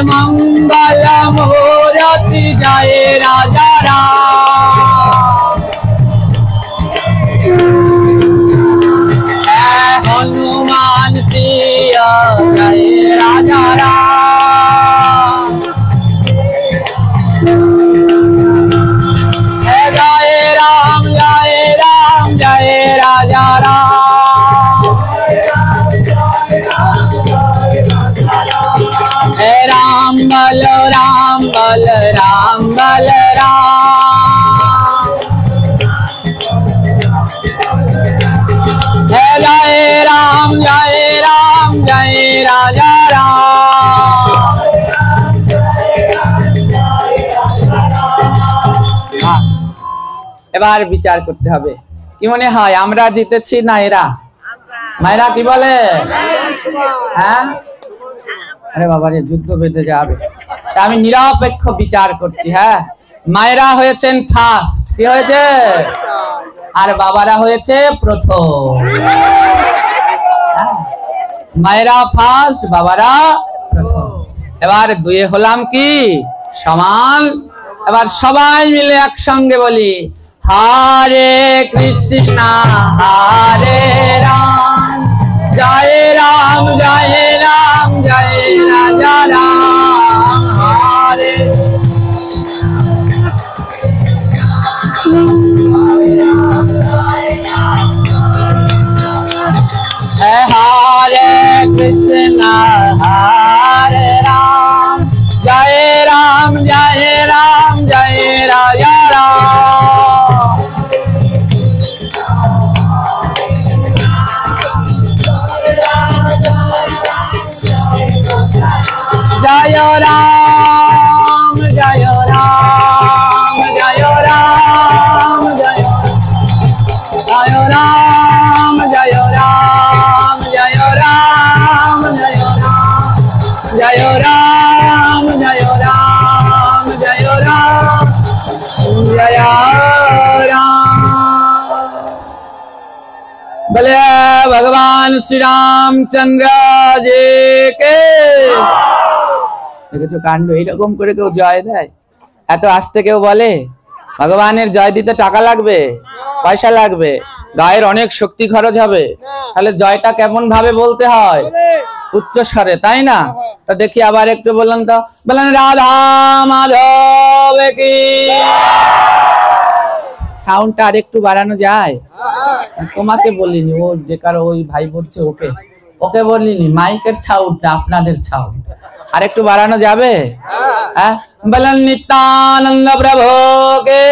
मंगल मूर्ति जय राजा राम। हनुमान सिया जय राजा राम। जय राम जय राम जय राजा राम। राम बल राम बल राम बल राम। जय राम जय राम जय राजा राम। এবার বিচার করতে হবে, কি মনে হয় আমরা জিতেছি না এরা? মায়েরা কি বলে? হ্যাঁ, আরে বাবা রে, যুদ্ধ বেঁধে যাবে। আমি নিরপেক্ষ বিচার করছি। হ্যাঁ, মায়েরা হয়েছেন ফার্স্ট, কি হয়েছে? আর বাবারা হয়েছে প্রথম। মায়েরা ফার্স্ট, বাবারা প্রথম। এবার দুয়ে হলাম কি সমান। এবার সবাই মিলে একসঙ্গে বলি হরে কৃষ্ণ হরে রাম জয় রাম জয় রাম জয় রাজা রাম। হরে हरे कृष्णा हरे राम जय राम जय राम जय राजा राम। जय राम जय राम जय राम जय राम जय राम जय राम जय राम जय राम जय राम जय राम जय राम। बोले भगवान श्री रामचंद्र जी के। দেখেছো কাণ্ড, এইরকম করে কেউ জয় দেয়? এত আস্তে কেউ বলে? ভগবানের জয় দিতে টাকা লাগবে, পয়সা লাগবে, গায়ের অনেক শক্তি খরচ হবে। তাহলে জয়টা কেমন ভাবে বলতে হয়? উচ্চ স্বরে, তাই না? তো দেখি আবার একটু বলুন তো, বলেন রাধা মাধব কি। সাউন্ডটা আর একটু বাড়ানো যায়? তোমাকে বলিনি, ও যে কারো ওই ভাই বলছে ওকে, ওকে বলিনি, মাইকের সাউন্ডটা আপনাদের সাউন্ড আর একটু বাড়ানো যাবে? হ্যাঁ, বলেন নিত্যানন্দ প্রভু কে,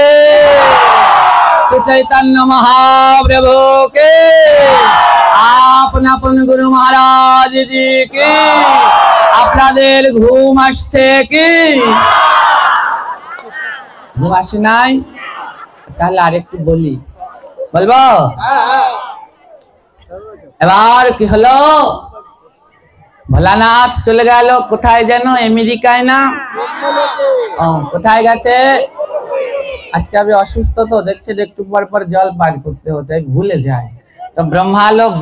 चैतन्य महाप्रभु के, আপন আপন গুরু মহারাজ জি কি। আপনাদের ঘুম আসছে কি? ঘুম আসে নাই? তাহলে আরেকটু বলি, বলবো? এবার কি হলো? ভোলানাথ চলে গেল কোথায় যেন, আমেরিকায় না? কোথায় গেছে? আজকে আমি অসুস্থ তো, দেখছেন একটু পর পর জল পান করতে হতে, ভুলে যায়। তো ব্রহ্মালোক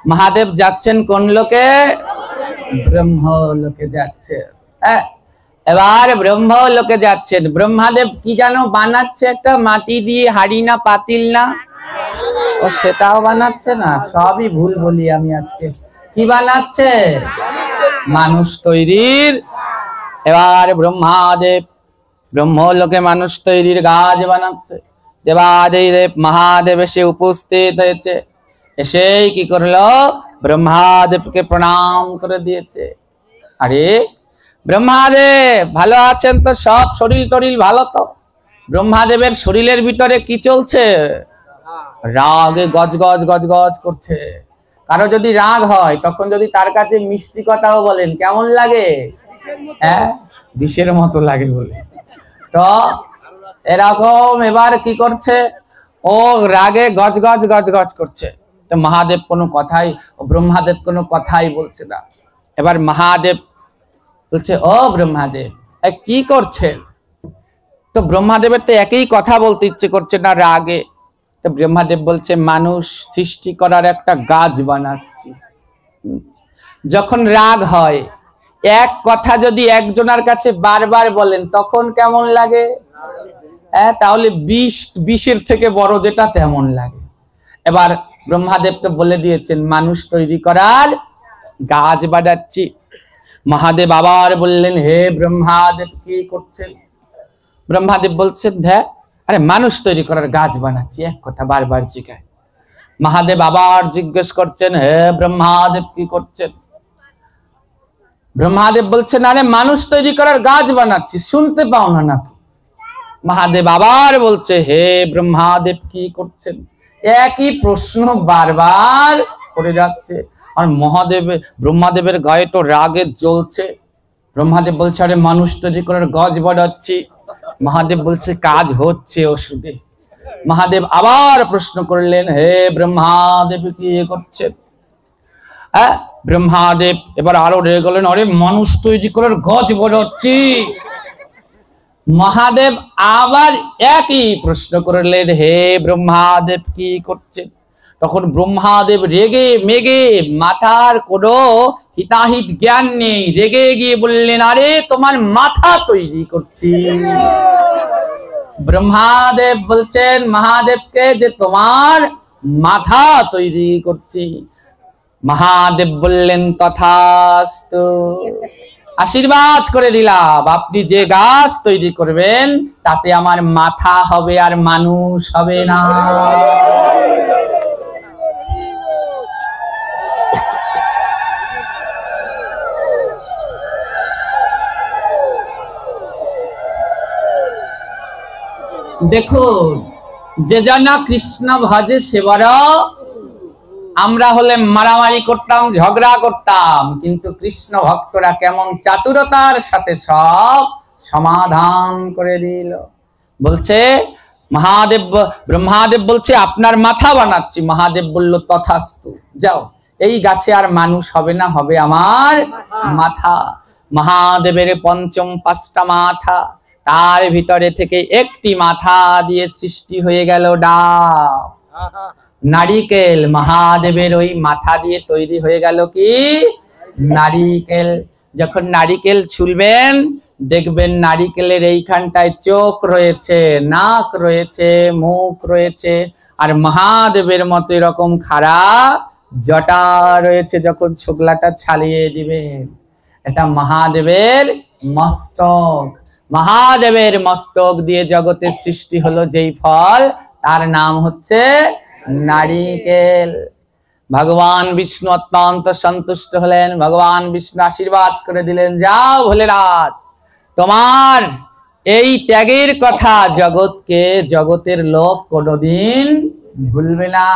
মহাদেব যাচ্ছেন কোন লোকে? ব্রহ্মলোকে যাচ্ছে। এবার ব্রহ্মলোকে যাচ্ছেন। ব্রহ্মাদেব কি যেন বানাচ্ছে, একটা মাটি দিয়ে হাড়ি না পাতিল না, ও সেটাও বানাচ্ছে না? সবই ভুল বলি আমি আজকে। কি বানাচ্ছে? মানুষ তৈরির। এবার ব্রহ্মাদেব ব্রহ্মলোকে মানুষ তৈরির গাছ বানাচ্ছে। দেবাদিদেব মহাদেব এসে উপস্থিত হয়েছে। এসেই কি করলো? ব্রহ্মাদেবকে প্রণাম করে দিয়েছে। আরে ব্রহ্মাদেব ভালো আছেন তো? সব শরীর টরিল ভালো তো? ব্রহ্মাদেবের শরীরের ভিতরে কি চলছে? রাগে গজগজ গজগজ করছে। কারো যদি রাগ হয় তখন যদি তার কাছে মিষ্টি কথাও বলেন কেমন লাগে? হ্যাঁ, বিষের মতো লাগে বলে। তো এরকম এবার কি করছে, ও রাগে গজ গজ গজ গজ করছে। তো মহাদেব কোনো কথাই, ব্রহ্মাদেব কোনো কথাই বলছে না। এবার মহাদেব বলছে, ও ব্রহ্মাদেব কি করছেন? তো ব্রহ্মাদেবের তো একই কথা বলতে ইচ্ছে করছে না রাগে। তো ব্রহ্মাদেব বলছে, মানুষ সৃষ্টি করার একটা গাছ বানাচ্ছি। যখন রাগ হয় এক কথা যদি একজনের কাছে বারবার বলেন তখন কেমন লাগে? তাহলে বিষের থেকে বড় যেটা তেমন লাগে। এবার ব্রহ্মাদেবকে বলে দিয়েছেন মানুষ তৈরি করার গাছ বানাচ্ছি। মহাদেব আবার বললেন, হে ব্রহ্মাদেব কি করছেন? ব্রহ্মাদেব বলছেন, আরে মানুষ তৈরি করার গাছ বানাচ্ছি, এক কথা বারবার জিজ্ঞায়। মহাদেব আবার জিজ্ঞেস করছেন, হে ব্রহ্মাদেব কি করছেন? ব্রহ্মাদেব বলছেন, আরে মানুষ তৈরি করার গাছ বানাচ্ছি, শুনতে পাও না নাকি? মহাদেব আবার বলছে, হে ব্রহ্মাদেব কি করছেন? একই প্রশ্ন বারবার করে যাচ্ছে। আর ব্রহ্মাদেবের গায়ে তো রাগে জ্বলছে। ব্রহ্মাদেব বলছে, আরে মানুষ তৈরি করার গাছ বানাচ্ছি। মহাদেব বলছে, কাজ হচ্ছে ওষুধে। মহাদেব আবার প্রশ্ন করলেন, হে ব্রহ্মাদেব কি করছেন? ব্রহ্মাদেব এবার আরো রেগে গেলেন, আরে মানুষ তৈরি করার গাছ বানাচ্ছি। মহাদেব আবার একই প্রশ্ন করলেন, হে ব্রহ্মাদেব কি করছেন? তখন ব্রহ্মাদেব রেগে মেগে, মাথার কোনো হিতাহিত জ্ঞান নেই, রেগে গিয়ে বললেন, আরে তোমার মাথা তৈরি করছি। ব্রহ্মাদেব বলছেন মহাদেবকে যে তোমার মাথা তৈরি করছি। মহাদেব বললেন, তথাস্তু, আশীর্বাদ করে দিলাম, আপনি যে গাছ তৈরি করবেন তাতে আমার মাথা হবে আর মানুষ হবে না। দেখুন, যে জানা কৃষ্ণ ভজে সেবার, আমরা হলে মারামারি করতাম, ঝগড়া করতাম, কিন্তু কৃষ্ণ ভক্তরা কেমন চাতুরতার সাথে সব সমাধান করে দিল। বলছে ব্রহ্মাদেব বলছে আপনার মাথা বানাচ্ছি। মহাদেব বলল, তথাস্তু, যাও, এই গাছে আর মানুষ হবে না, হবে আমার মাথা। মহাদেবের পঞ্চম 5টা মাথা, তার ভিতরে থেকে একটি মাথা দিয়ে সৃষ্টি হয়ে গেল ডাব, নারিকেল। মহাদেবের ওই মাথা দিয়ে তৈরি হয়ে গেল কি? নারিকেল। যখন নারিকেল ছুলবেন দেখবেন নারিকেলের এইখানটায় চোখ রয়েছে, নাক রয়েছে, মুখ রয়েছে, আর মহাদেবের মতো এরকম খাড়া জটা রয়েছে। যখন ছোকলাটা ছাড়িয়ে দিবেন, এটা মহাদেবের মস্তক। মহাদেবের মস্তক দিয়ে জগতে সৃষ্টি হলো যেই ফল, তার নাম হচ্ছে নারিকেল। ভগবান বিষ্ণু অত্যন্ত সন্তুষ্ট হলেন। ভগবান বিষ্ণু আশীর্বাদ করে দিলেন, যাও ভোলেনাথ, তোমার এই ত্যাগের কথা জগতের লোক কোনোদিন ভুলবে না।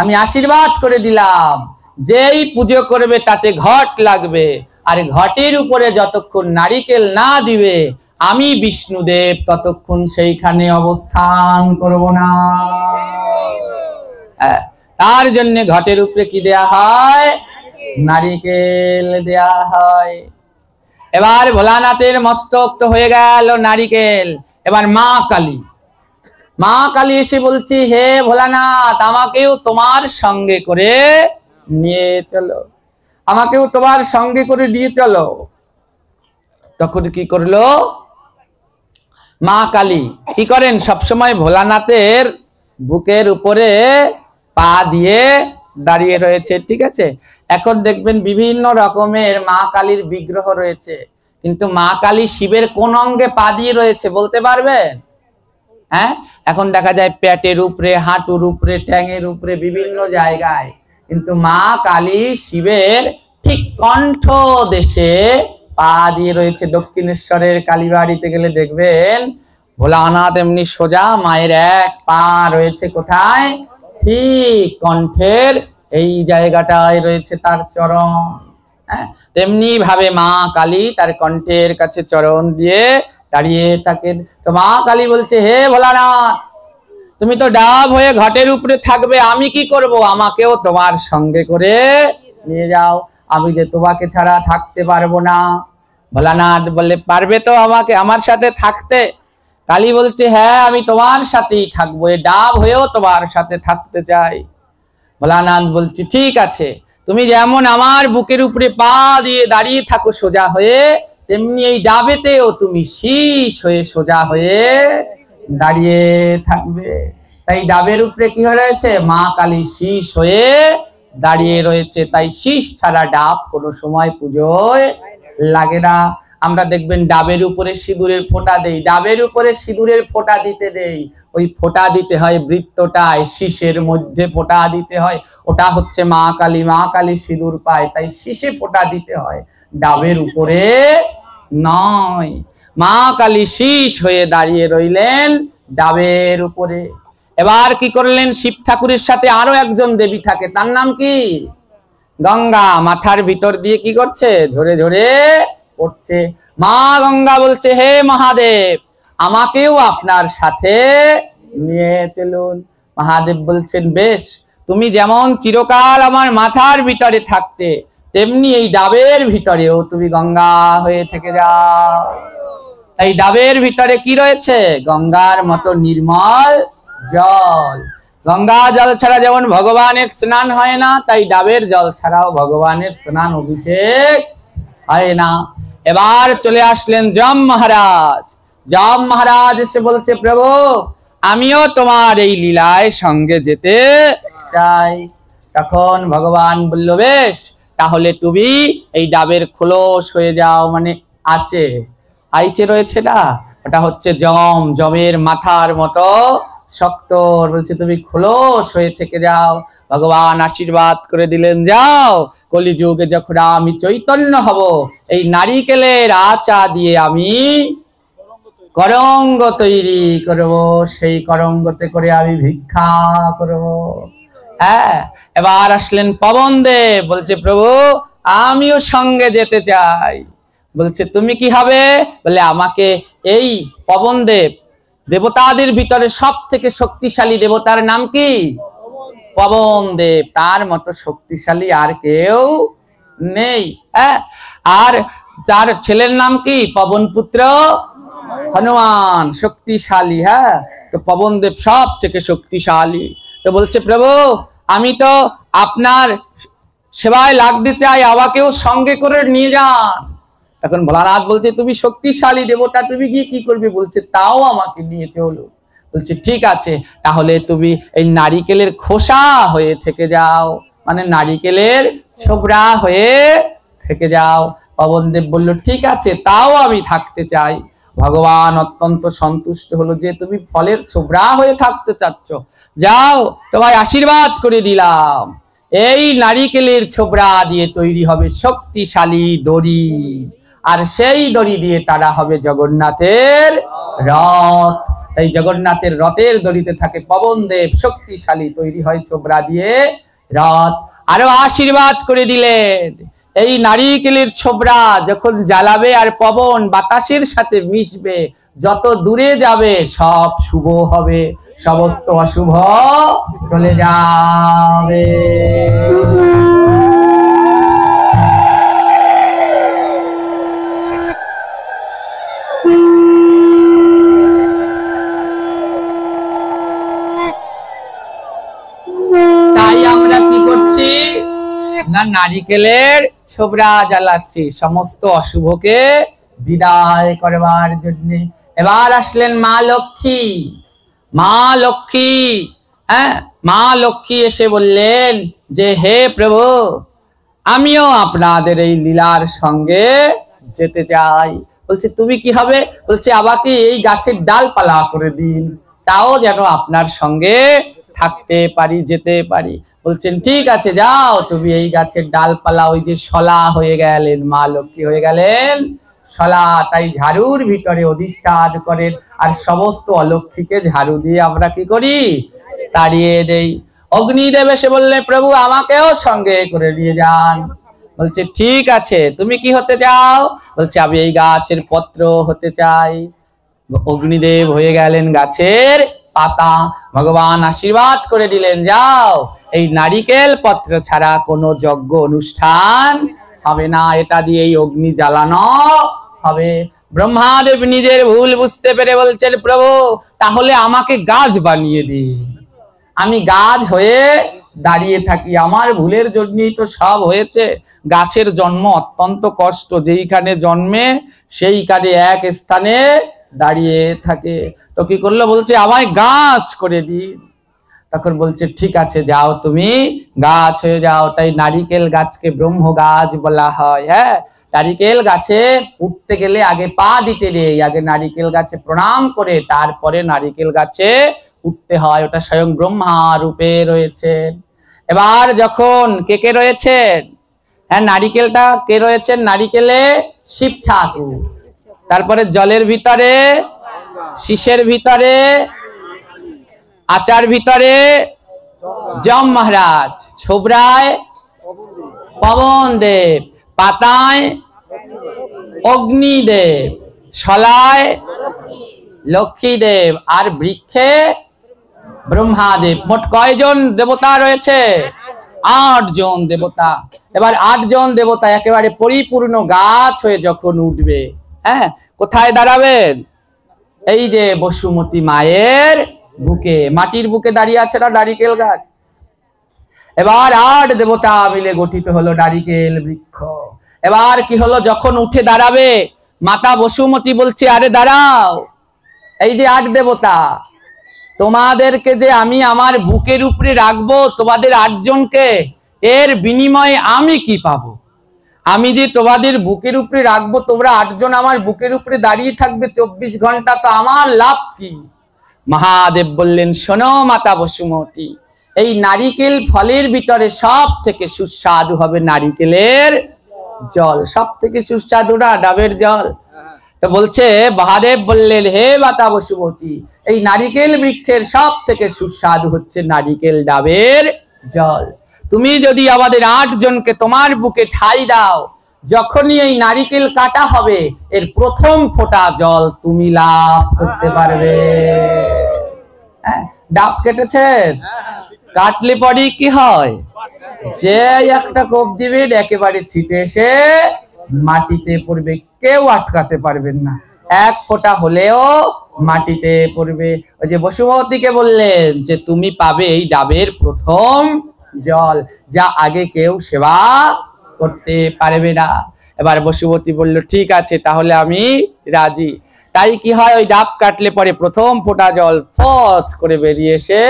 আমি আশীর্বাদ করে দিলাম, যেই পুজো করবে তাতে ঘট লাগবে, আর ঘটের উপরে যতক্ষণ নারিকেল না দিবে আমি বিষ্ণুদেব ততক্ষণ সেইখানে অবস্থান করব না। তার জন্য ঘটের উপরে কি দেয়া হয়? নারিকেল দেয়া হয়। এবার ভোলানাথের মস্তক তো হয়ে গেল নারিকেল। এবার মা কালী এসে বলছি, হে ভোলানাথ, আমাকেও তোমার সঙ্গে করে নিয়ে চলো, আমাকেও তোমার সঙ্গে করে নিয়ে চলো। তখন কি করলো মা কালী? কি করেন, সবসময় ভোলানাথের বুকের উপরে পা দিয়ে দাঁড়িয়ে রয়েছে, ঠিক আছে? এখন দেখবেন বিভিন্ন রকমের মা কালীর বিগ্রহ রয়েছে, কিন্তু মা কালী শিবের কোন অঙ্গে পা দিয়ে রয়েছে বলতে পারবেন? এখন দেখা যায় পেটের উপরে, হাঁটুর উপরে, ট্যাঙের উপরে, বিভিন্ন জায়গায়, কিন্তু মা কালী শিবের ঠিক কণ্ঠ দেশে পা দিয়ে রয়েছে। দক্ষিণেশ্বরের কালীবাড়িতে গেলে দেখবেন ভোলানাথ এমনি সোজা, মায়ের এক পা রয়েছে কোথায়? ঠিক কণ্ঠের এই জায়গাটায় রয়েছে তার চরণ। তেমনি ভাবে মা কালী তার কণ্ঠের কাছে চরণ দিয়ে দাঁড়িয়ে থাকেন। তো মা কালী বলছে, হে ভোলানাথ, তুমি তো ডাব হয়ে ঘাটের উপরে থাকবে, আমি কি করব? আমাকেও তোমার সঙ্গে করে নিয়ে যাও, আমি যে তোমাকে ছাড়া থাকতে পারবো না। ভোলানাথ বললে, পারবে তো আমাকে আমার সাথে থাকতে? কালী বলছে, হ্যাঁ, আমি তোমার সাথেই থাকবো, এই ডাব হয়েও তোমার সাথে থাকতে চাই। ভোলানাথ বলছে, ঠিক আছে, তুমি যেমন আমার বুকের উপরে পা দিয়ে দাঁড়িয়ে থাকো সোজা হয়ে, তেমনি এই ডাবেতেও তুমি শীষ হয়ে সোজা হয়ে দাঁড়িয়ে থাকবে। তাই ডাবের উপরে কি হয়ে রয়েছে? মা কালী শীষ হয়ে দাঁড়িয়ে রয়েছে। তাই শীষ ছাড়া ডাব কোনো সময় পুজোয় লাগে না। আমরা দেখবেন ডাবের উপরে সিঁদুরের ফোঁটা দেই, ডাবের উপরে সিঁদুরের ফোঁটা দিতে দেই, ওই ফোঁটা দিতে হয় বৃত্তটায়, শীষের মধ্যে ফোঁটা দিতে হয়, ওটা হচ্ছে মা কালী। মা কালী সিঁদুর পায়, তাই শীষে ফোঁটা দিতে হয়, ডাবের উপরে নয়। মা কালী শীষ হয়ে দাঁড়িয়ে রইলেন ডাবের উপরে। এবার কি করলেন? শিব ঠাকুরের সাথে আরো একজন দেবী থাকে, তার নাম কি? গঙ্গা। মাথার ভিতর দিয়ে কি করছে? ঝরে ঝরে পড়ছে। মা গঙ্গা বলছে, হে মহাদেব, আমাকেও আপনার সাথে নিয়ে চলুন। মহাদেব বলছেন, বেশ, তুমি যেমন চিরকাল আমার মাথার ভিতরে থাকতে, তেমনি এই ডাবের ভিতরেও তুমি গঙ্গা হয়ে থেকে যাও। এই ডাবের ভিতরে কি রয়েছে? গঙ্গার মতো নির্মল জল। গঙ্গা জল ছাড়া যেমন ভগবানের স্নান হয় না, তাই ডাবের জল ছাড়াও ভগবানের স্নান অভিষেক হয় না। এবার চলে আসলেন যম মহারাজ। যম মহারাজ এসে বলছে, প্রভু, আমিও তোমার এই লীলায় সঙ্গে যেতে চাই। তখন ভগবান বলল, বেশ, তাহলে তুমি এই ডাবের খোলস হয়ে যাও। মানে আছে, আইচে রয়েছে না, ওটা হচ্ছে জম, জমের মাথার মতো শক্ত। বলছে, তুমি খোলস হয়ে থেকে যাও। ভগবান আশীর্বাদ করে দিলেন, যাও, কলিযুগে যখন আমি চৈতন্য হব, এই নারিকেলের আচা দিয়ে আমি করঙ্গ তৈরি করব, সেই করঙ্গতে করে আমি ভিক্ষা করব। হ্যাঁ, এবার আসলেন পবনদেব। বলছে, প্রভু, আমিও সঙ্গে যেতে চাই। বলছে, তুমি কি হবে? বলে, আমাকে এই পবনদেব, দেবতাদের ভিতরে সব থেকে শক্তিশালী দেবতার নাম কি? পবনদেব। তার মতো শক্তিশালী আর কেউ নেই। আর যার ছেলের নাম কি? পবন পুত্র হনুমান, শক্তিশালী। হ্যাঁ, তো পবনদেব সব থেকে শক্তিশালী। তো বলছে, প্রভু, আমি তো আপনার সেবায় লাগতে চাই, আমাকেও সঙ্গে করে নিয়ে যান। তখন ভোলানাথ বলছে, তুমি শক্তিশালী দেবতা, তুমি গিয়ে কি করবে? বলছে, তাও আমাকে নিয়ে চলো। বলছে, ঠিক আছে, তাহলে তুমি এই নারিকেলের খোসা হয়ে থেকে যাও, মানে নারিকেলের ছোবড়া হয়ে থেকে যাও। পবনদেব বলল, ঠিক আছে, তাও আমি থাকতে চাই। ভগবান অত্যন্ত সন্তুষ্ট হলো যে তুমি ফলের ছোবড়া হয়ে থাকতে চাচ্ছ, যাও, তোমায় আশীর্বাদ করে দিলাম। এই নারিকেলের ছোবড়া দিয়ে তৈরি হবে শক্তিশালী দড়ি, আর সেই দড়ি দিয়ে টানা হবে জগন্নাথের রথ। তাই জগন্নাথের রথের দড়িতে থাকে পবনদেব, শক্তিশালী, তৈরি হয় ছোবড়া দিয়ে রথ। আরো আশীর্বাদ করে দিলেন, এই নারিকেলের ছোবড়া যখন জ্বালাবে আর পবন বাতাসের সাথে মিশবে, যত দূরে যাবে সব শুভ হবে, সমস্ত অশুভ চলে যাবে। তাই আমরা কি করছি না, নারিকেলের ছোবড়া জ্বালাচ্ছি সমস্ত অশুভকে বিদায় করবার জন্য। এবার আসলেন মা লক্ষ্মী। মা লক্ষ্মী, মা লক্ষ্মী এসে বললেন যে, হে প্রভু, আমিও আপনাদের এই লীলার সঙ্গে যেতে চাই। বলছে, তুমি কি হবে? বলছে, আমাকে এই গাছের ডালপালা করে দিন, তাও যেন আপনার সঙ্গে থাকতে পারি, যেতে পারি। বলছেন, ঠিক আছে, যাও, তুমি এই গাছের ডালপালা, ওই যে শলা হয়ে গেলেন, মা লক্ষ্মী হয়ে গেলেন শলা। তাই ঝাড়ুর ভিতরে অধিষ্ঠান করেন, আর সমস্ত অলক্ষ্মীকে ঝাড়ু দিয়ে আমরা কি করি? তাড়িয়ে দেই। অগ্নিদেব এসে বললে প্রভু আমাকেও সঙ্গে করে নিয়ে যান। বলছে ঠিক আছে, তুমি কি হতে চাও? বলছে আমি এই গাছের পত্র হতে চাই। অগ্নিদেব হয়ে গেলেন গাছের পাতা। ভগবান আশীর্বাদ করে দিলেন, যাও, এই নারিকেল পত্র ছাড়া কোনো যজ্ঞ অনুষ্ঠান হবে না, এটা দিয়েই অগ্নি জ্বালানো হবে। ব্রহ্মাদেব নিজের ভুল বুঝতে পেরে বলছেন প্রভু তাহলে আমাকে গাছ বানিয়ে দিন, আমি গাছ হয়ে দাঁড়িয়ে থাকি, আমার ভুলের জন্যই তো সব হয়েছে। গাছের জন্ম অত্যন্ত কষ্ট, যেইখানে জন্মে সেইখানে এক স্থানে দাঁড়িয়ে থাকে। তো কি করলো? বলছে আমায় গাছ করে দিন। তখন বলছে ঠিক আছে, যাও তুমি গাছ হয়ে যাও। তাই নারিকেল গাছকে ব্রহ্ম গাছ বলা হয়। হ্যাঁ, নারিকেল গাছে উঠতে গেলে আগে পা দিতে নেই, আগে নারিকেল গাছে প্রণাম করে তারপরে নারিকেল গাছে উঠতে হয়। ওটা স্বয়ং ব্রহ্মা রূপে রয়েছে। এবার যখন কে রয়েছেন? হ্যাঁ, নারিকেলটা কে রয়েছেন? নারিকেলে শিব ঠাকুর, তারপরে জলের ভিতরে, শীষের ভিতরে, আচার ভিতরে যম মহারাজ, ছোবরায় পবন দেব, পাতায় অগ্নিদেব, শলায় লক্ষ্মীদেব, আর বৃক্ষে ব্রহ্মাদেব। মোট কয়জন দেবতা রয়েছে? 8 জন দেবতা। এবার 8 জন দেবতা একেবারে পরিপূর্ণ গাছ হয়ে যখন উঠবে, হ্যাঁ, কোথায় দাঁড়াবেন? এই যে বসুমতী মায়ের বুকে, মাটির বুকে দাঁড়িয়ে আছে না নারিকেল গাছ। এবার 8 দেবতা মিলে গঠিত হলো নারিকেল বৃক্ষ। এবার কি হলো? যখন উঠে দাঁড়াবে, মাতা বসুমতী বলছে আরে দাঁড়াও, এই যে 8 দেবতা, তোমাদেরকে যে আমি আমার বুকের উপরে রাখবো, তোমাদের 8 জনকে, এর বিনিময়ে আমি কি পাবো? আমি যে তোমাদের বুকের উপরে রাখবো, তোমরা 8 জন আমার বুকের উপরে দাঁড়িয়ে থাকবে 24 ঘন্টা, তো আমার লাভ কি? মহাদেব বললেন শোনো মাতা বসুমতী, এই নারিকেল ফলের ভিতরে সব থেকে সুস্বাদু হবে নারিকেলের জল। সব থেকে সুস্বাদু না ডাবের জল? তো বলছে মহাদেব বললেন হে মাতা বসুমতী, এই নারিকেল বৃক্ষের সব থেকে সুস্বাদু হচ্ছে নারিকেল ডাবের জল। তুমি যদি আমাদের 8 জনকে তোমার বুকে ঠাঁই দাও, যখনই এই নারিকেল কাটা হবে, এর প্রথম ফোঁটা জল তুমি লাভ করতে পারবে। ডাব কেটেছেন? কাটলে পরে কি হয়? যে একটা কোপ দিবেন একেবারে ছিটে এসে মাটিতে পড়বে, কেউ আটকাতে পারবেন না, এক ফোঁটা হলেও মাটিতে পড়বে। ওই যে বসুমতীকে বললেন যে তুমি পাবে এই ডাবের প্রথম জল, যা আগে কেউ সেবা করতে পারবে না। এবার বসুমতী বলল ঠিক আছে, তাহলে আমি রাজি। তাই কি হয়? ওই ডাব কাটলে পরে প্রথম ফোঁটা জল ফচ করে বেরিয়ে এসে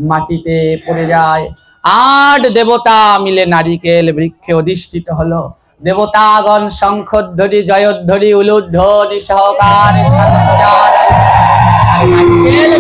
মাটিতে পড়ে যায়। 8 দেবতা মিলে নারিকেল বৃক্ষে অধিষ্ঠিত হলো। দেবতাগণ শঙ্খধ্বনি, জয়ধ্বনি, উলুধ্বনি সহকারে নারিকেল